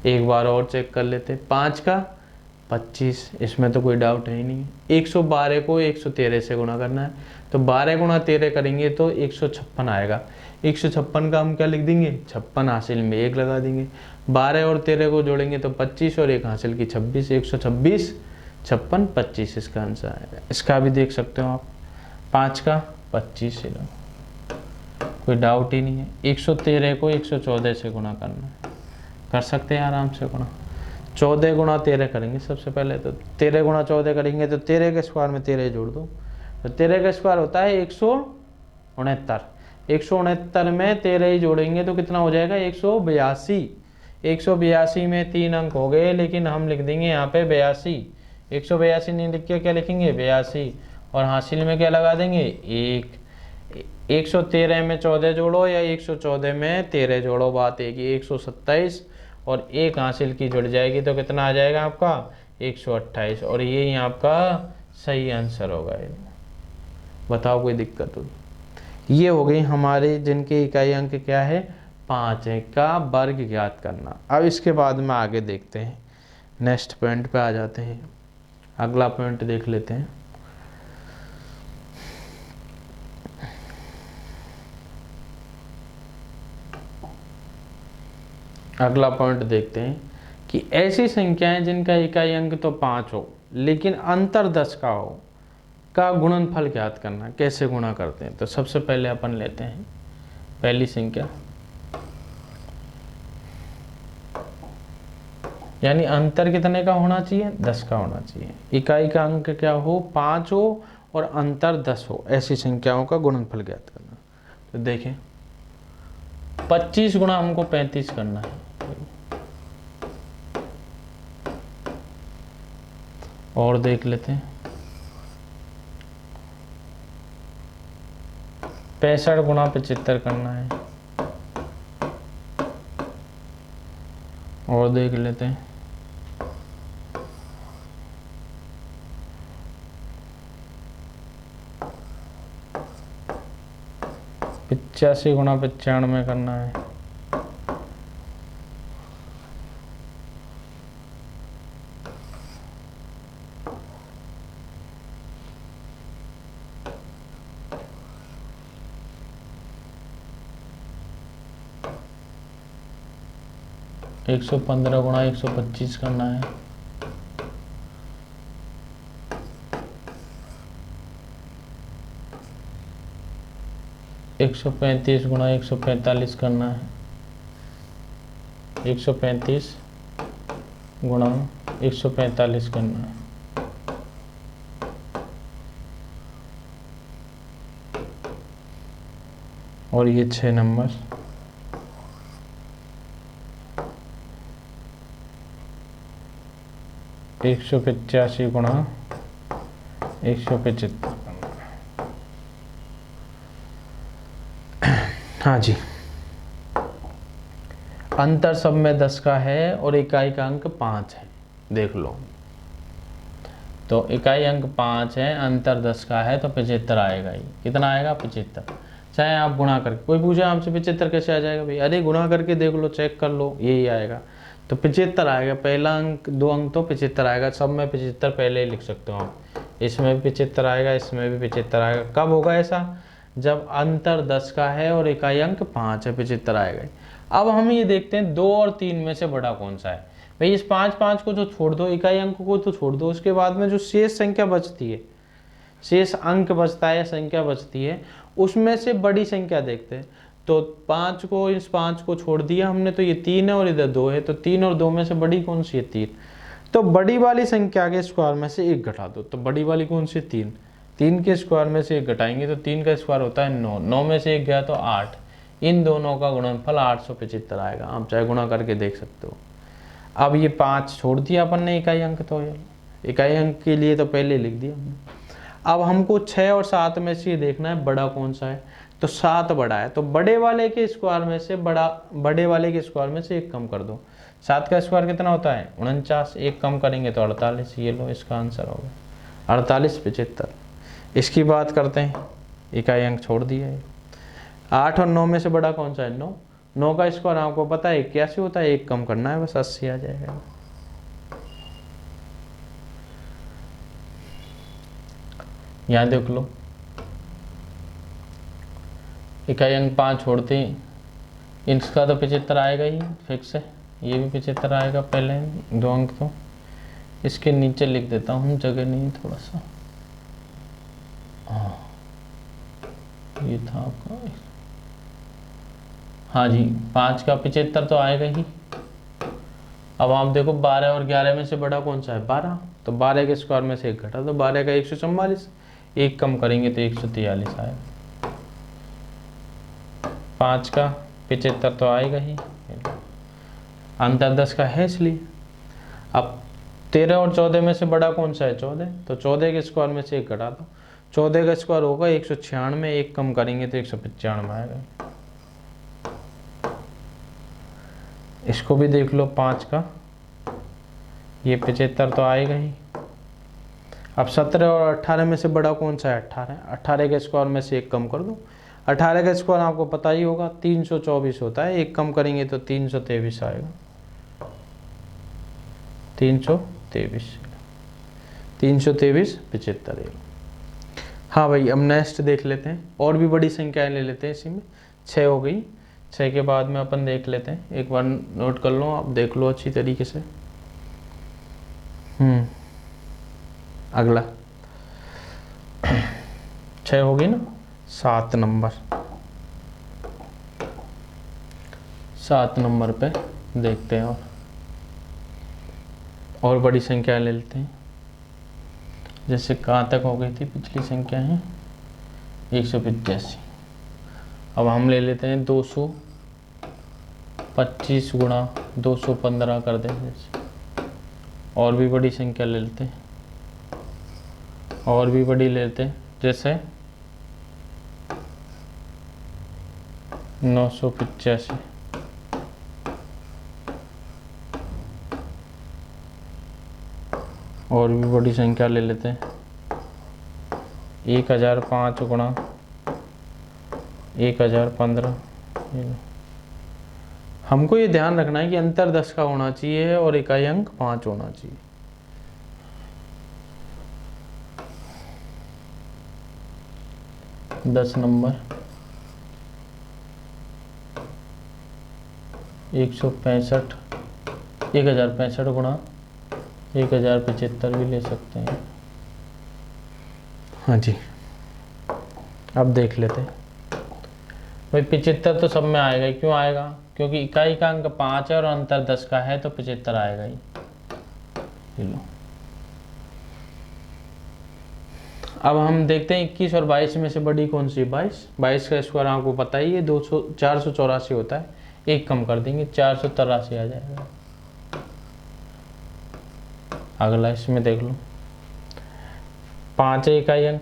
एक बार और चेक कर लेते हैं, 5 का 25, इसमें तो कोई डाउट है ही नहीं। 112 को 113 से गुणा करना है, तो 12 गुणा 13 करेंगे तो 156 आएगा। 156 का हम क्या लिख देंगे, 56, हासिल में 1 लगा देंगे। 12 और 13 को जोड़ेंगे तो 25 और 1 हासिल की 26, 126 56 25 इसका आंसर आएगा। इसका भी देख सकते हो आप, 5 का 25 से लो, कोई डाउट ही नहीं है। 113 को 114 से गुणा करना है, कर सकते हैं आराम से गुणा। 14 गुणा 13 करेंगे सबसे पहले, तो 13 गुणा 14 करेंगे तो 13 के स्क्वायर में 13 जोड़ दो, तो 13 का स्क्वायर होता है 169। 169 में 13 ही जोड़ेंगे तो कितना हो जाएगा, 182। 182 में 3 अंक हो गए, लेकिन हम लिख देंगे यहाँ पे 82। 182 नहीं लिख के क्या लिखेंगे, 82, और हासिल में क्या लगा देंगे, 1। 113 में 14 जोड़ो या 114 में 13 जोड़ो, बात एक ही, 127, और 1 हासिल की जुड़ जाएगी तो कितना आ जाएगा आपका, 128, और यही आपका सही आंसर होगा। बताओ कोई दिक्कत होगी। ये हो गई हमारे जिनके इकाई अंक क्या है, 5 है, का वर्ग ज्ञात करना। अब इसके बाद में आगे देखते हैं, नेक्स्ट पॉइंट पे आ जाते हैं, अगला पॉइंट देख लेते हैं। अगला पॉइंट देखते हैं कि ऐसी संख्याएं जिनका इकाई अंक तो 5 हो लेकिन अंतर 10 का हो, का गुणनफल ज्ञात करना। कैसे गुणा करते हैं, तो सबसे पहले अपन लेते हैं पहली संख्या, यानी अंतर कितने का होना चाहिए, 10 का होना चाहिए। इकाई का अंक क्या हो, 5 हो और अंतर 10 हो, ऐसी संख्याओं का गुणनफल ज्ञात करना। तो देखें 25 गुणा हमको 35 करना है, और देख लेते हैं 65 गुणा 75 करना है, और देख लेते हैं 85 गुणा 95 करना है, एक 115 गुणा 125 करना है, एक 135 गुणा 145 करना है, 135 गुणा 145 करना है, और ये 6 नंबर, एक 185 गुणा 175। हाँ जी, अंतर सब में 10 का है और इकाई का अंक 5 है, देख लो। तो इकाई अंक 5 है, अंतर 10 का है, तो 75 आएगा ही। कितना आएगा, 75। चाहे आप गुणा करके, कोई पूछे आपसे 75 कैसे आ जाएगा भाई, अरे गुणा करके देख लो, चेक कर लो, यही आएगा। तो 75 आएगा, पहला अंक 2 अंक तो 75 आएगा, सब में 75 पहले ही लिख सकते हो आप। इसमें भी 75 आएगा, इसमें भी 75 आएगा। कब होगा ऐसा, जब अंतर 10 का है और इकाई अंक 5 है, 75 आएगा। अब हम ये देखते हैं 2 और 3 में से बड़ा कौन सा है। भाई इस 5 को तो छोड़ दो, इकाई अंक को तो छोड़ दो, उसके बाद में जो शेष संख्या बचती है, शेष अंक बचता है, संख्या बचती है, उसमें से बड़ी संख्या देखते हैं। तो 5 को, इस 5 को छोड़ दिया हमने, तो ये 3 है और इधर 2 है, तो 3 और 2 में से बड़ी कौन सी है, 3। तो बड़ी वाली संख्या के स्क्वायर में से 1 घटा दो, तो बड़ी वाली कौन सी, 3। 3 के स्क्वायर में से 1 घटाएंगे तो 3 का स्क्वायर होता है 9, 9 में से 1 गया तो 8। इन दोनों का गुणनफल 875 आएगा, आप चाहे गुणा करके देख सकते हो। अब ये 5 छोड़ दिया अपन ने, इकाई अंक, तो इकाई अंक के लिए तो पहले लिख दिया हमने। अब हमको 6 और 7 में से देखना है बड़ा कौन सा है, तो 7 बड़ा है, तो बड़े वाले के स्क्वायर में से बड़े वाले के स्क्वायर में से 1 कम कर दो। 7 का स्क्वायर कितना होता है, 49, 1 कम करेंगे तो 48। ये लो, इसका आंसर हो गया 48, 75। इसकी बात करते हैं, इकाई अंक छोड़ दिया है। 8 और 9 में से बड़ा कौन सा है, 9। 9 का स्क्वायर आपको पता है 81 होता है, 1 कम करना है बस, 80 आ जाएगा। यहाँ देख लो, इकाई अंक 5 छोड़ते ही इसका तो 75 आएगा ही फिक्स है, ये भी 75 आएगा, पहले 2 अंक। तो इसके नीचे लिख देता हूँ, जगह नहीं थोड़ा सा। हाँ ये था आपका, हाँ जी 5 का 75 तो आएगा ही। अब आप देखो 12 और 11 में से बड़ा कौन सा है, 12। तो 12 के स्क्वायर में से 1 घटा तो 12 का 144, 1 कम करेंगे तो 143 आएगा। 5 का 75 तो आएगा ही, अंतर 10 का है इसलिए। अब 13 और 14 में से बड़ा कौन सा है, 14। तो 14 के स्क्वायर में से 1 घटा दो, 14 का स्क्वायर होगा 196, 1 कम करेंगे तो 195 आएगा। इसको भी देख लो, 5 का ये 75 तो आएगा ही। अब 17 और 18 में से बड़ा कौन सा है, 18। 18 के स्क्वायर में से 1 कम कर दो, 18 का स्क्वायर आपको पता ही होगा 324 होता है, 1 कम करेंगे तो 323 आएगा। 323, 75। हाँ भाई, अब नेक्स्ट देख लेते हैं, और भी बड़ी संख्याएं ले लेते हैं इसी में। 6 हो गई, 6 के बाद में अपन देख लेते हैं, एक बार नोट कर लो, आप देख लो अच्छी तरीके से। अगला 6 होगी ना, 7 नंबर, 7 नंबर पे देखते हैं। और और बड़ी संख्या ले लेते हैं, जैसे कहाँ तक हो गई थी पिछली संख्या है 185। अब हम ले लेते हैं 225 गुणा 215 कर दें जैसे, और भी बड़ी संख्या ले लेते हैं, और भी बड़ी ले लेते हैं जैसे 985। और भी बड़ी संख्या ले लेते हैं 1005 गुणा 1015। हमको ये ध्यान रखना है कि अंतर 10 का होना चाहिए और इकाई अंक 5 होना चाहिए। दस नंबर 165 1065 गुणा 1075 भी ले सकते हैं। हाँ जी, अब देख लेते हैं भाई 75 तो सब में आएगा ही। क्यों आएगा? क्योंकि इकाई का अंक 5 है और अंतर 10 का है, तो 75 आएगा ही। लो अब हम देखते हैं 21 और 22 में से बड़ी कौन सी? 22 का स्क्वायर आपको पता ही है 484 होता है, एक कम कर देंगे 483 आ जाएगा। अगला इसमें देख लो 5 है इकाई अंक,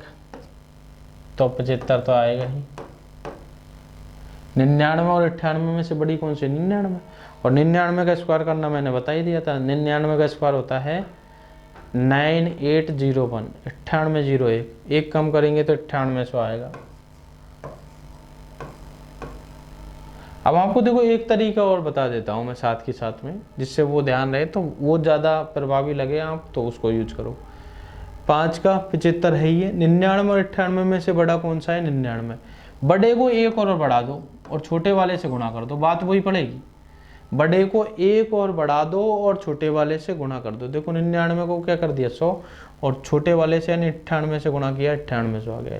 तो 75 तो आएगा ही। 99 और 98 में से बड़ी कौन सी? 99। और 99 का स्क्वायर करना मैंने बता ही दिया था, 99 का स्क्वायर होता है 9801, 9801, एक कम करेंगे तो 9800 आएगा। अब आपको देखो एक तरीका और बता देता हूँ मैं साथ के साथ में, जिससे वो ध्यान रहे, तो वो ज़्यादा प्रभावी लगे आप तो उसको यूज करो। 5 का 75 है ही है, 99 और 98 में से बड़ा कौन सा है? 99। बड़े को एक और बढ़ा दो और छोटे वाले से गुणा कर दो, बात वही पड़ेगी। बड़े को एक और बढ़ा दो और छोटे वाले से गुणा कर दो। देखो 99 को क्या कर दिया 100, और छोटे वाले से यानी 98 से गुणा किया, 9800 आ गया।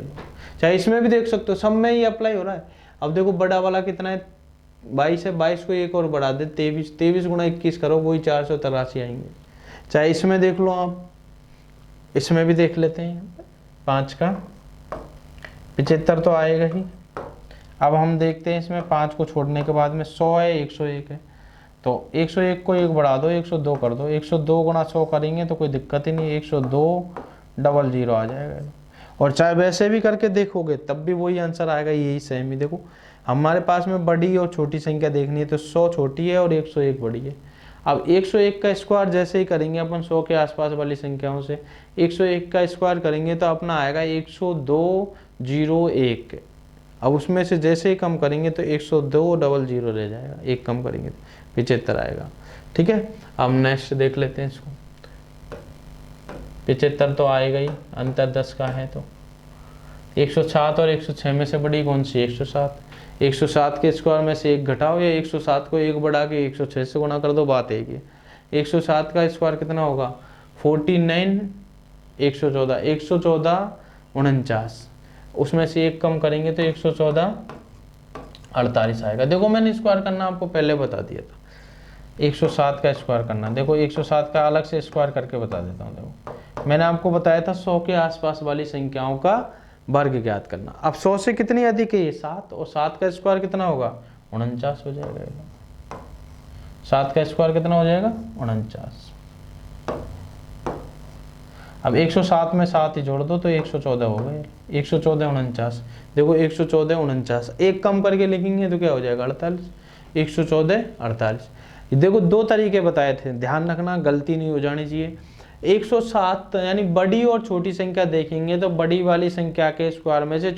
चाहे इसमें भी देख सकते हो, सब में ही अप्लाई हो रहा है। अब देखो बड़ा वाला कितना है? 22 है, 22 को एक और बढ़ा दे 23, 23 गुणा 21 करो, वही 483 आएंगे। चाहे इसमें देख लो आप, इसमें भी देख लेते हैं। 5 का 75 तो आएगा ही। अब हम देखते हैं इसमें 5 को छोड़ने के बाद में 100 है, 101 है, तो 101 को एक बढ़ा दो, 102 कर दो। 102 गुणा 100 करेंगे तो कोई दिक्कत ही नहीं, 102 00 आ जाएगा। और चाहे वैसे भी करके देखोगे तब भी वही आंसर आएगा, यही सेम ही। देखो हमारे पास में बड़ी और छोटी संख्या देखनी है, तो 100 छोटी है और 101 बड़ी है। अब 101 का स्क्वायर जैसे ही करेंगे अपन 100 के आसपास वाली संख्याओं से, 101 का स्क्वायर करेंगे तो अपना आएगा 10201। अब उसमें से जैसे ही कम करेंगे तो 102 00 रह जाएगा, एक कम करेंगे तो 75 आएगा। ठीक है, अब नेक्स्ट देख लेते हैं इसको। 75 तो आएगा ही, अंतर 10 का है, तो 107 और 106 में से बड़ी कौन सी? 107। 107 के स्क्वायर में से एक घटाओ या 107 को एक बढ़ा के 106 से गुणा कर दो, बात एक ही। 107 का स्क्वायर कितना होगा? 49, 114, 114 49, उसमें से एक कम करेंगे तो 114 48 आएगा। देखो मैंने स्क्वायर करना आपको पहले बता दिया था, 107 का स्क्वायर करना। देखो 107 का अलग से स्क्वायर करके बता देता हूँ। देखो मैंने आपको बताया था 100 के आसपास वाली संख्याओं का वर्ग ज्ञात करना। अब 100 से कितनी अधिक है? ये 7, और 7 का स्क्वायर कितना होगा? 49 हो जाएगा। 7 का स्क्वायर कितना हो जाएगा? 49। अब 107 में 7 ही जोड़ दो तो 114 हो गए। 114 49, देखो 114 49, एक कम करके लिखेंगे तो क्या हो जाएगा? 48। 114 48। देखो दो तरीके बताए थे, ध्यान रखना, गलती नहीं हो जानी चाहिए। 107 यानी बड़ी और छोटी संख्या देखेंगे तो बड़ी वाली संख्या के स्क्वायर में से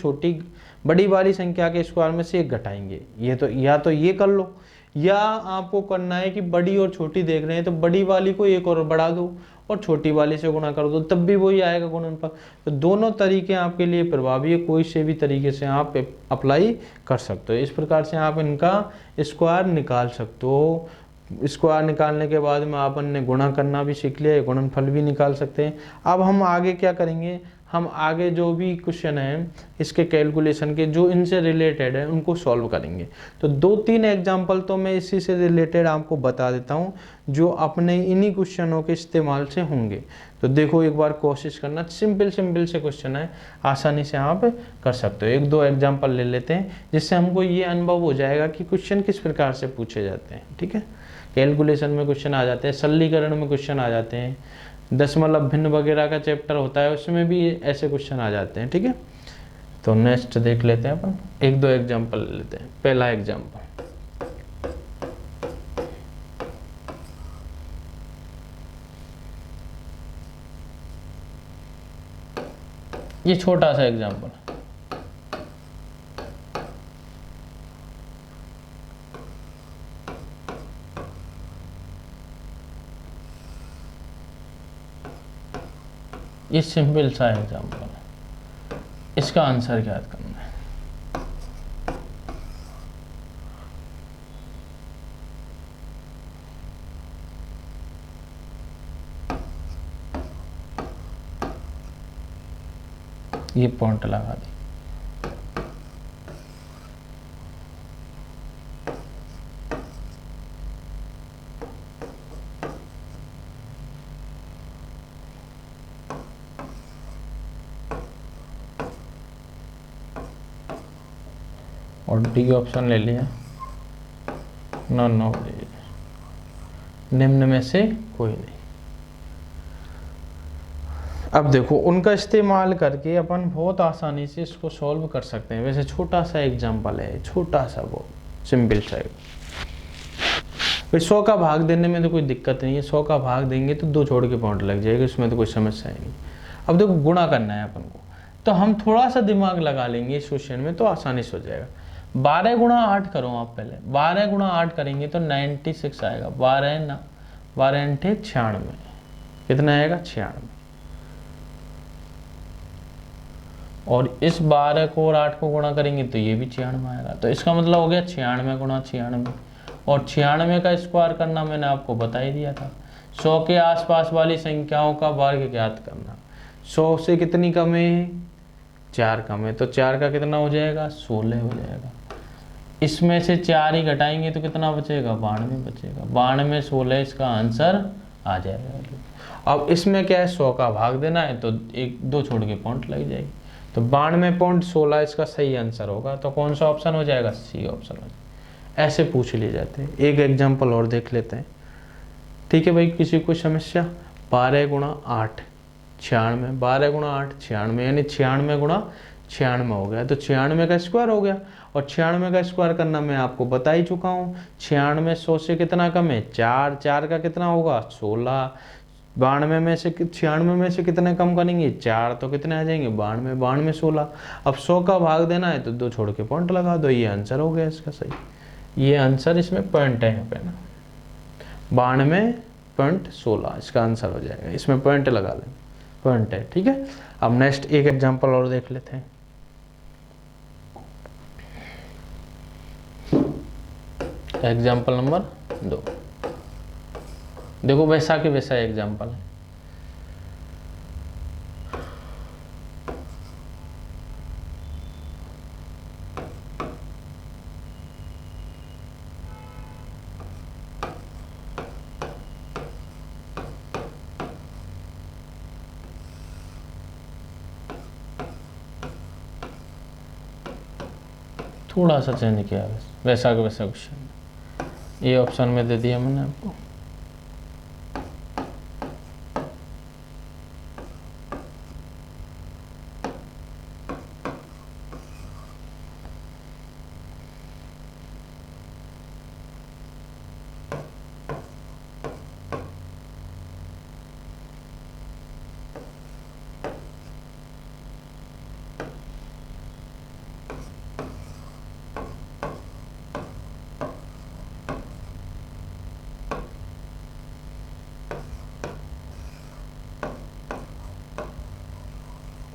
बड़ी वाली संख्या के स्क्वायर में से एक घटाएंगे। ये तो या तो ये कर लो, या आपको करना है कि बड़ी और छोटी देख रहे हैं तो बड़ी वाली को एक और बढ़ा दो और छोटी वाली से गुणा कर दो, तब भी वही आएगा गुणनफल। तो दोनों तरीके आपके लिए प्रभावी है, कोई से भी तरीके से आप अप्लाई कर सकते हो। इस प्रकार से आप इनका स्क्वायर निकाल सकते हो। स्क्वायर निकालने के बाद में आपन ने गुणा करना भी सीख लिया, गुणनफल भी निकाल सकते हैं। अब हम आगे क्या करेंगे? हम आगे जो भी क्वेश्चन है इसके कैलकुलेशन के जो इनसे रिलेटेड है उनको सॉल्व करेंगे। तो 2-3 एग्जाम्पल तो मैं इसी से रिलेटेड आपको बता देता हूँ जो अपने इन्हीं क्वेश्चनों के इस्तेमाल से होंगे। तो देखो एक बार कोशिश करना, सिंपल से क्वेश्चन है, आसानी से आप कर सकते हो। 1-2 एग्जाम्पल ले लेते हैं जिससे हमको ये अनुभव हो जाएगा कि क्वेश्चन किस प्रकार से पूछे जाते हैं। ठीक है, कैलकुलेशन में क्वेश्चन आ जाते हैं, सरलीकरण में क्वेश्चन आ जाते हैं, दशमलव भिन्न वगैरह का चैप्टर होता है उसमें भी ऐसे क्वेश्चन आ जाते हैं। ठीक है, तो नेक्स्ट देख लेते हैं अपन, 1-2 एग्जाम्पल ले लेते हैं। पहला एग्जाम्पल, ये छोटा सा एग्जाम्पल, ये सिंपल सा एग्जाम्पल है, इसका आंसर याद करना है। ये पॉइंट लगा दी। और डी ऑप्शन ले लिया, नॉन ऑफ निम्न में से कोई नहीं। अब देखो उनका इस्तेमाल करके अपन बहुत आसानी से इसको सॉल्व कर सकते हैं। वैसे छोटा सा एग्जांपल है, छोटा सा, बहुत सिंपल सा है। 100 का भाग देने में तो कोई दिक्कत नहीं है, 100 का भाग देंगे तो 2 छोड़ के पॉइंट लग जाएगा, इसमें तो कोई समस्या ही नहीं। अब देखो गुणा करना है अपन को, तो हम थोड़ा सा दिमाग लगा लेंगे इस क्वेश्चन में तो आसानी से हो जाएगा। 12 गुणा 8 करो आप पहले, 12 गुणा 8 करेंगे तो 96 आएगा। 12 × 96, कितना आएगा? 96। और इस 12 को और 8 को गुणा करेंगे तो ये भी 96 आएगा। तो इसका मतलब हो गया 96 गुणा 96। और 96 का स्क्वायर करना मैंने आपको बता ही दिया था। 100 के आसपास वाली संख्याओं का वर्ग ज्ञात करना। 100 से कितनी कम है? 4 कम है, तो 4 का कितना हो जाएगा? 16 हो जाएगा। इसमें से 4 ही घटाएंगे तो कितना बचेगा? 92 बचेगा। 92, 16 इसका आंसर आ जाएगा। अब इसमें क्या है, 100 का भाग देना है तो 1-2 छोड़ के पॉइंट लग जाएगी। तो 92.16 इसका सही आंसर होगा। तो कौन सा ऑप्शन हो जाएगा? सी ऑप्शन हो जाएगा। ऐसे पूछ लिए जाते हैं। एक एग्जाम्पल और देख लेते हैं। ठीक है भाई, किसी को समस्या? 12 गुणा 8 96, 12 गुणा 8 96, यानी 96 गुणा 96 हो गया। तो 96 का स्क्वायर हो गया। और 96 का स्क्वायर करना मैं आपको बता ही चुका हूँ। 96 100 से कितना कम है? 4। 4 का कितना होगा? 16। 92 में से 96 में से कितने कम करेंगे? 4, तो कितने आ जाएंगे? 92। 92 16। अब 100 का भाग देना है तो 2 छोड़ के पॉइंट लगा दो। ये आंसर हो गया इसका सही। ये आंसर, इसमें पॉइंट है यहाँ पे ना, 92.16 इसका आंसर हो जाएगा। इसमें पॉइंट लगा लें, पॉइंट है। ठीक है, अब नेक्स्ट एक एग्जांपल और देख लेते हैं। Example number 2। देखो वैसा के वैसा एग्जांपल है। थोड़ा सा चेंज किया, वैसा का वैसा क्वेश्चन। ये ऑप्शन में दे दिया मैंने आपको।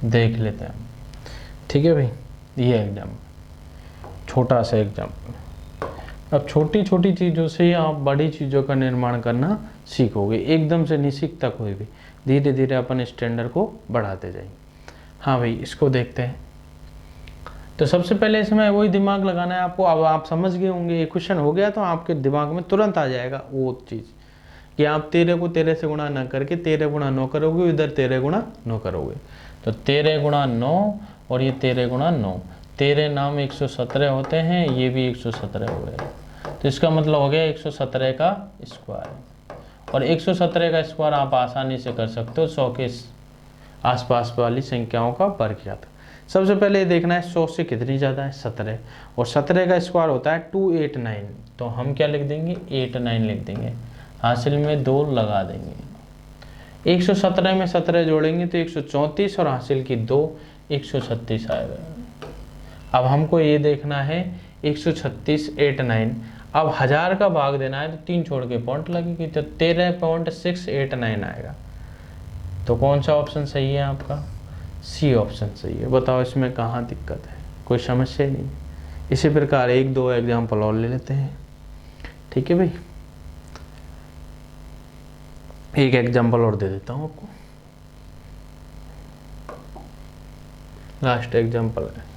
देख लेते हैं। ठीक है भाई, ये एग्जाम छोटा सा एग्जाम्पल। अब छोटी छोटी चीज़ों से आप बड़ी चीज़ों का निर्माण करना सीखोगे। एकदम से नहीं सीखता कोई भी, धीरे धीरे अपन स्टैंडर्ड को बढ़ाते जाएंगे। हाँ भाई, इसको देखते हैं। तो सबसे पहले इसमें वही दिमाग लगाना है आपको। अब आप समझ गए होंगे, ये क्वेश्चन हो गया तो आपके दिमाग में तुरंत आ जाएगा वो चीज़ कि आप 13 को 13 से गुणा न करके 13 गुणा 9 करोगे, इधर 13 गुणा 9 करोगे। तो 13 गुणा 9 और ये 13 गुणा 9, 13 नाम 117 होते हैं, ये भी 117 हो गए। तो इसका मतलब हो गया 117 का स्क्वायर। और 117 का स्क्वायर आप आसानी से कर सकते हो 100 के आसपास वाली संख्याओं का वर्गमूल। सबसे पहले ये देखना है 100 से कितनी ज़्यादा है, 17, और 17 का स्क्वायर होता है 289। तो हम क्या लिख देंगे, 89 लिख देंगे, हासिल में 2 लगा देंगे। 117 में 17 जोड़ेंगे तो 134 और हासिल की 2, 136 आएगा। अब हमको ये देखना है 136 89। अब 1000 का भाग देना है तो 3 छोड़ के पॉइंट लगेगी, तो 13.689 आएगा। तो कौन सा ऑप्शन सही है आपका, सी ऑप्शन सही है। बताओ इसमें कहाँ दिक्कत है, कोई समस्या नहीं। इसी प्रकार 1-2 एग्जाम्पल और ले लेते हैं, ठीक है भाई। एक एग्जाम्पल और दे देता हूँ आपको, लास्ट एग्जाम्पल है।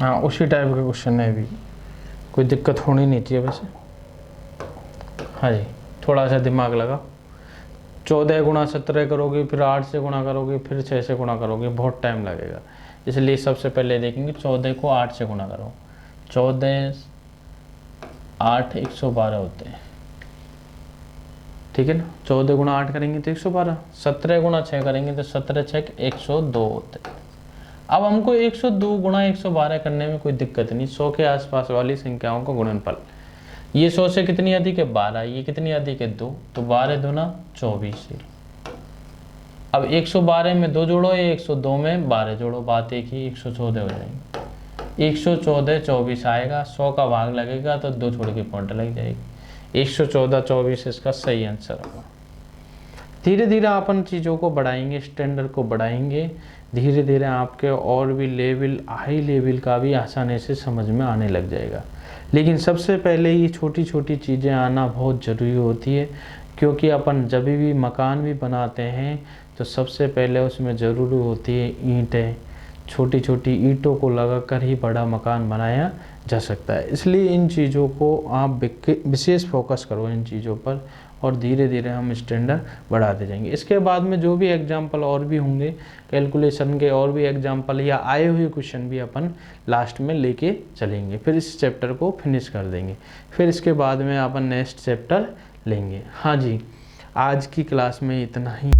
हाँ, उसी टाइप का क्वेश्चन है भी, कोई दिक्कत होनी नहीं चाहिए वैसे। हाँ जी, थोड़ा सा दिमाग लगा। 14 गुणा 17 करोगे, फिर 8 से गुणा करोगे, फिर 6 से गुणा करोगे, बहुत टाइम लगेगा। इसलिए सबसे पहले देखेंगे 14 को 8 से गुणा करो। 14 8 112 होते हैं, ठीक है ना। 14 गुणा 8 करेंगे तो 112, 17 गुणा 6 करेंगे तो 17 6 102 होते हैं। अब हमको 102 गुणा 112 करने में कोई दिक्कत नहीं, 100 के आसपास वाली संख्याओं का गुणनफल। ये 100 से कितनी अधिक है, 12, ये कितनी अधिक है, 2, तो 12 दूना 24 है। अब 112 में 2 जोड़ो, ये 102 में 12 जोड़ो, बात एक ही, 114 हो जाएंगे। 114 24 आएगा, 100 का भाग लगेगा तो 2 छोड़ के पॉइंट लग जाएगी। 114 24 इसका सही आंसर होगा। धीरे धीरे अपन चीज़ों को बढ़ाएंगे, स्टैंडर्ड को बढ़ाएंगे, धीरे धीरे आपके और भी लेवल, हाई लेवल का भी आसानी से समझ में आने लग जाएगा। लेकिन सबसे पहले ये छोटी छोटी चीज़ें आना बहुत ज़रूरी होती है, क्योंकि अपन जब भी मकान भी बनाते हैं तो सबसे पहले उसमें ज़रूरी होती है ईंटें। छोटी छोटी ईंटों को लगाकर ही बड़ा मकान बनाया जा सकता है। इसलिए इन चीज़ों को आप विशेष फोकस करो इन चीज़ों पर, और धीरे धीरे हम स्टैंडर्ड बढ़ाते जाएंगे। इसके बाद में जो भी एग्जाम्पल और भी होंगे, कैलकुलेशन के और भी एग्जाम्पल या आए हुए क्वेश्चन भी अपन लास्ट में लेके चलेंगे, फिर इस चैप्टर को फिनिश कर देंगे। फिर इसके बाद में अपन नेक्स्ट चैप्टर लेंगे। हाँ जी, आज की क्लास में इतना ही।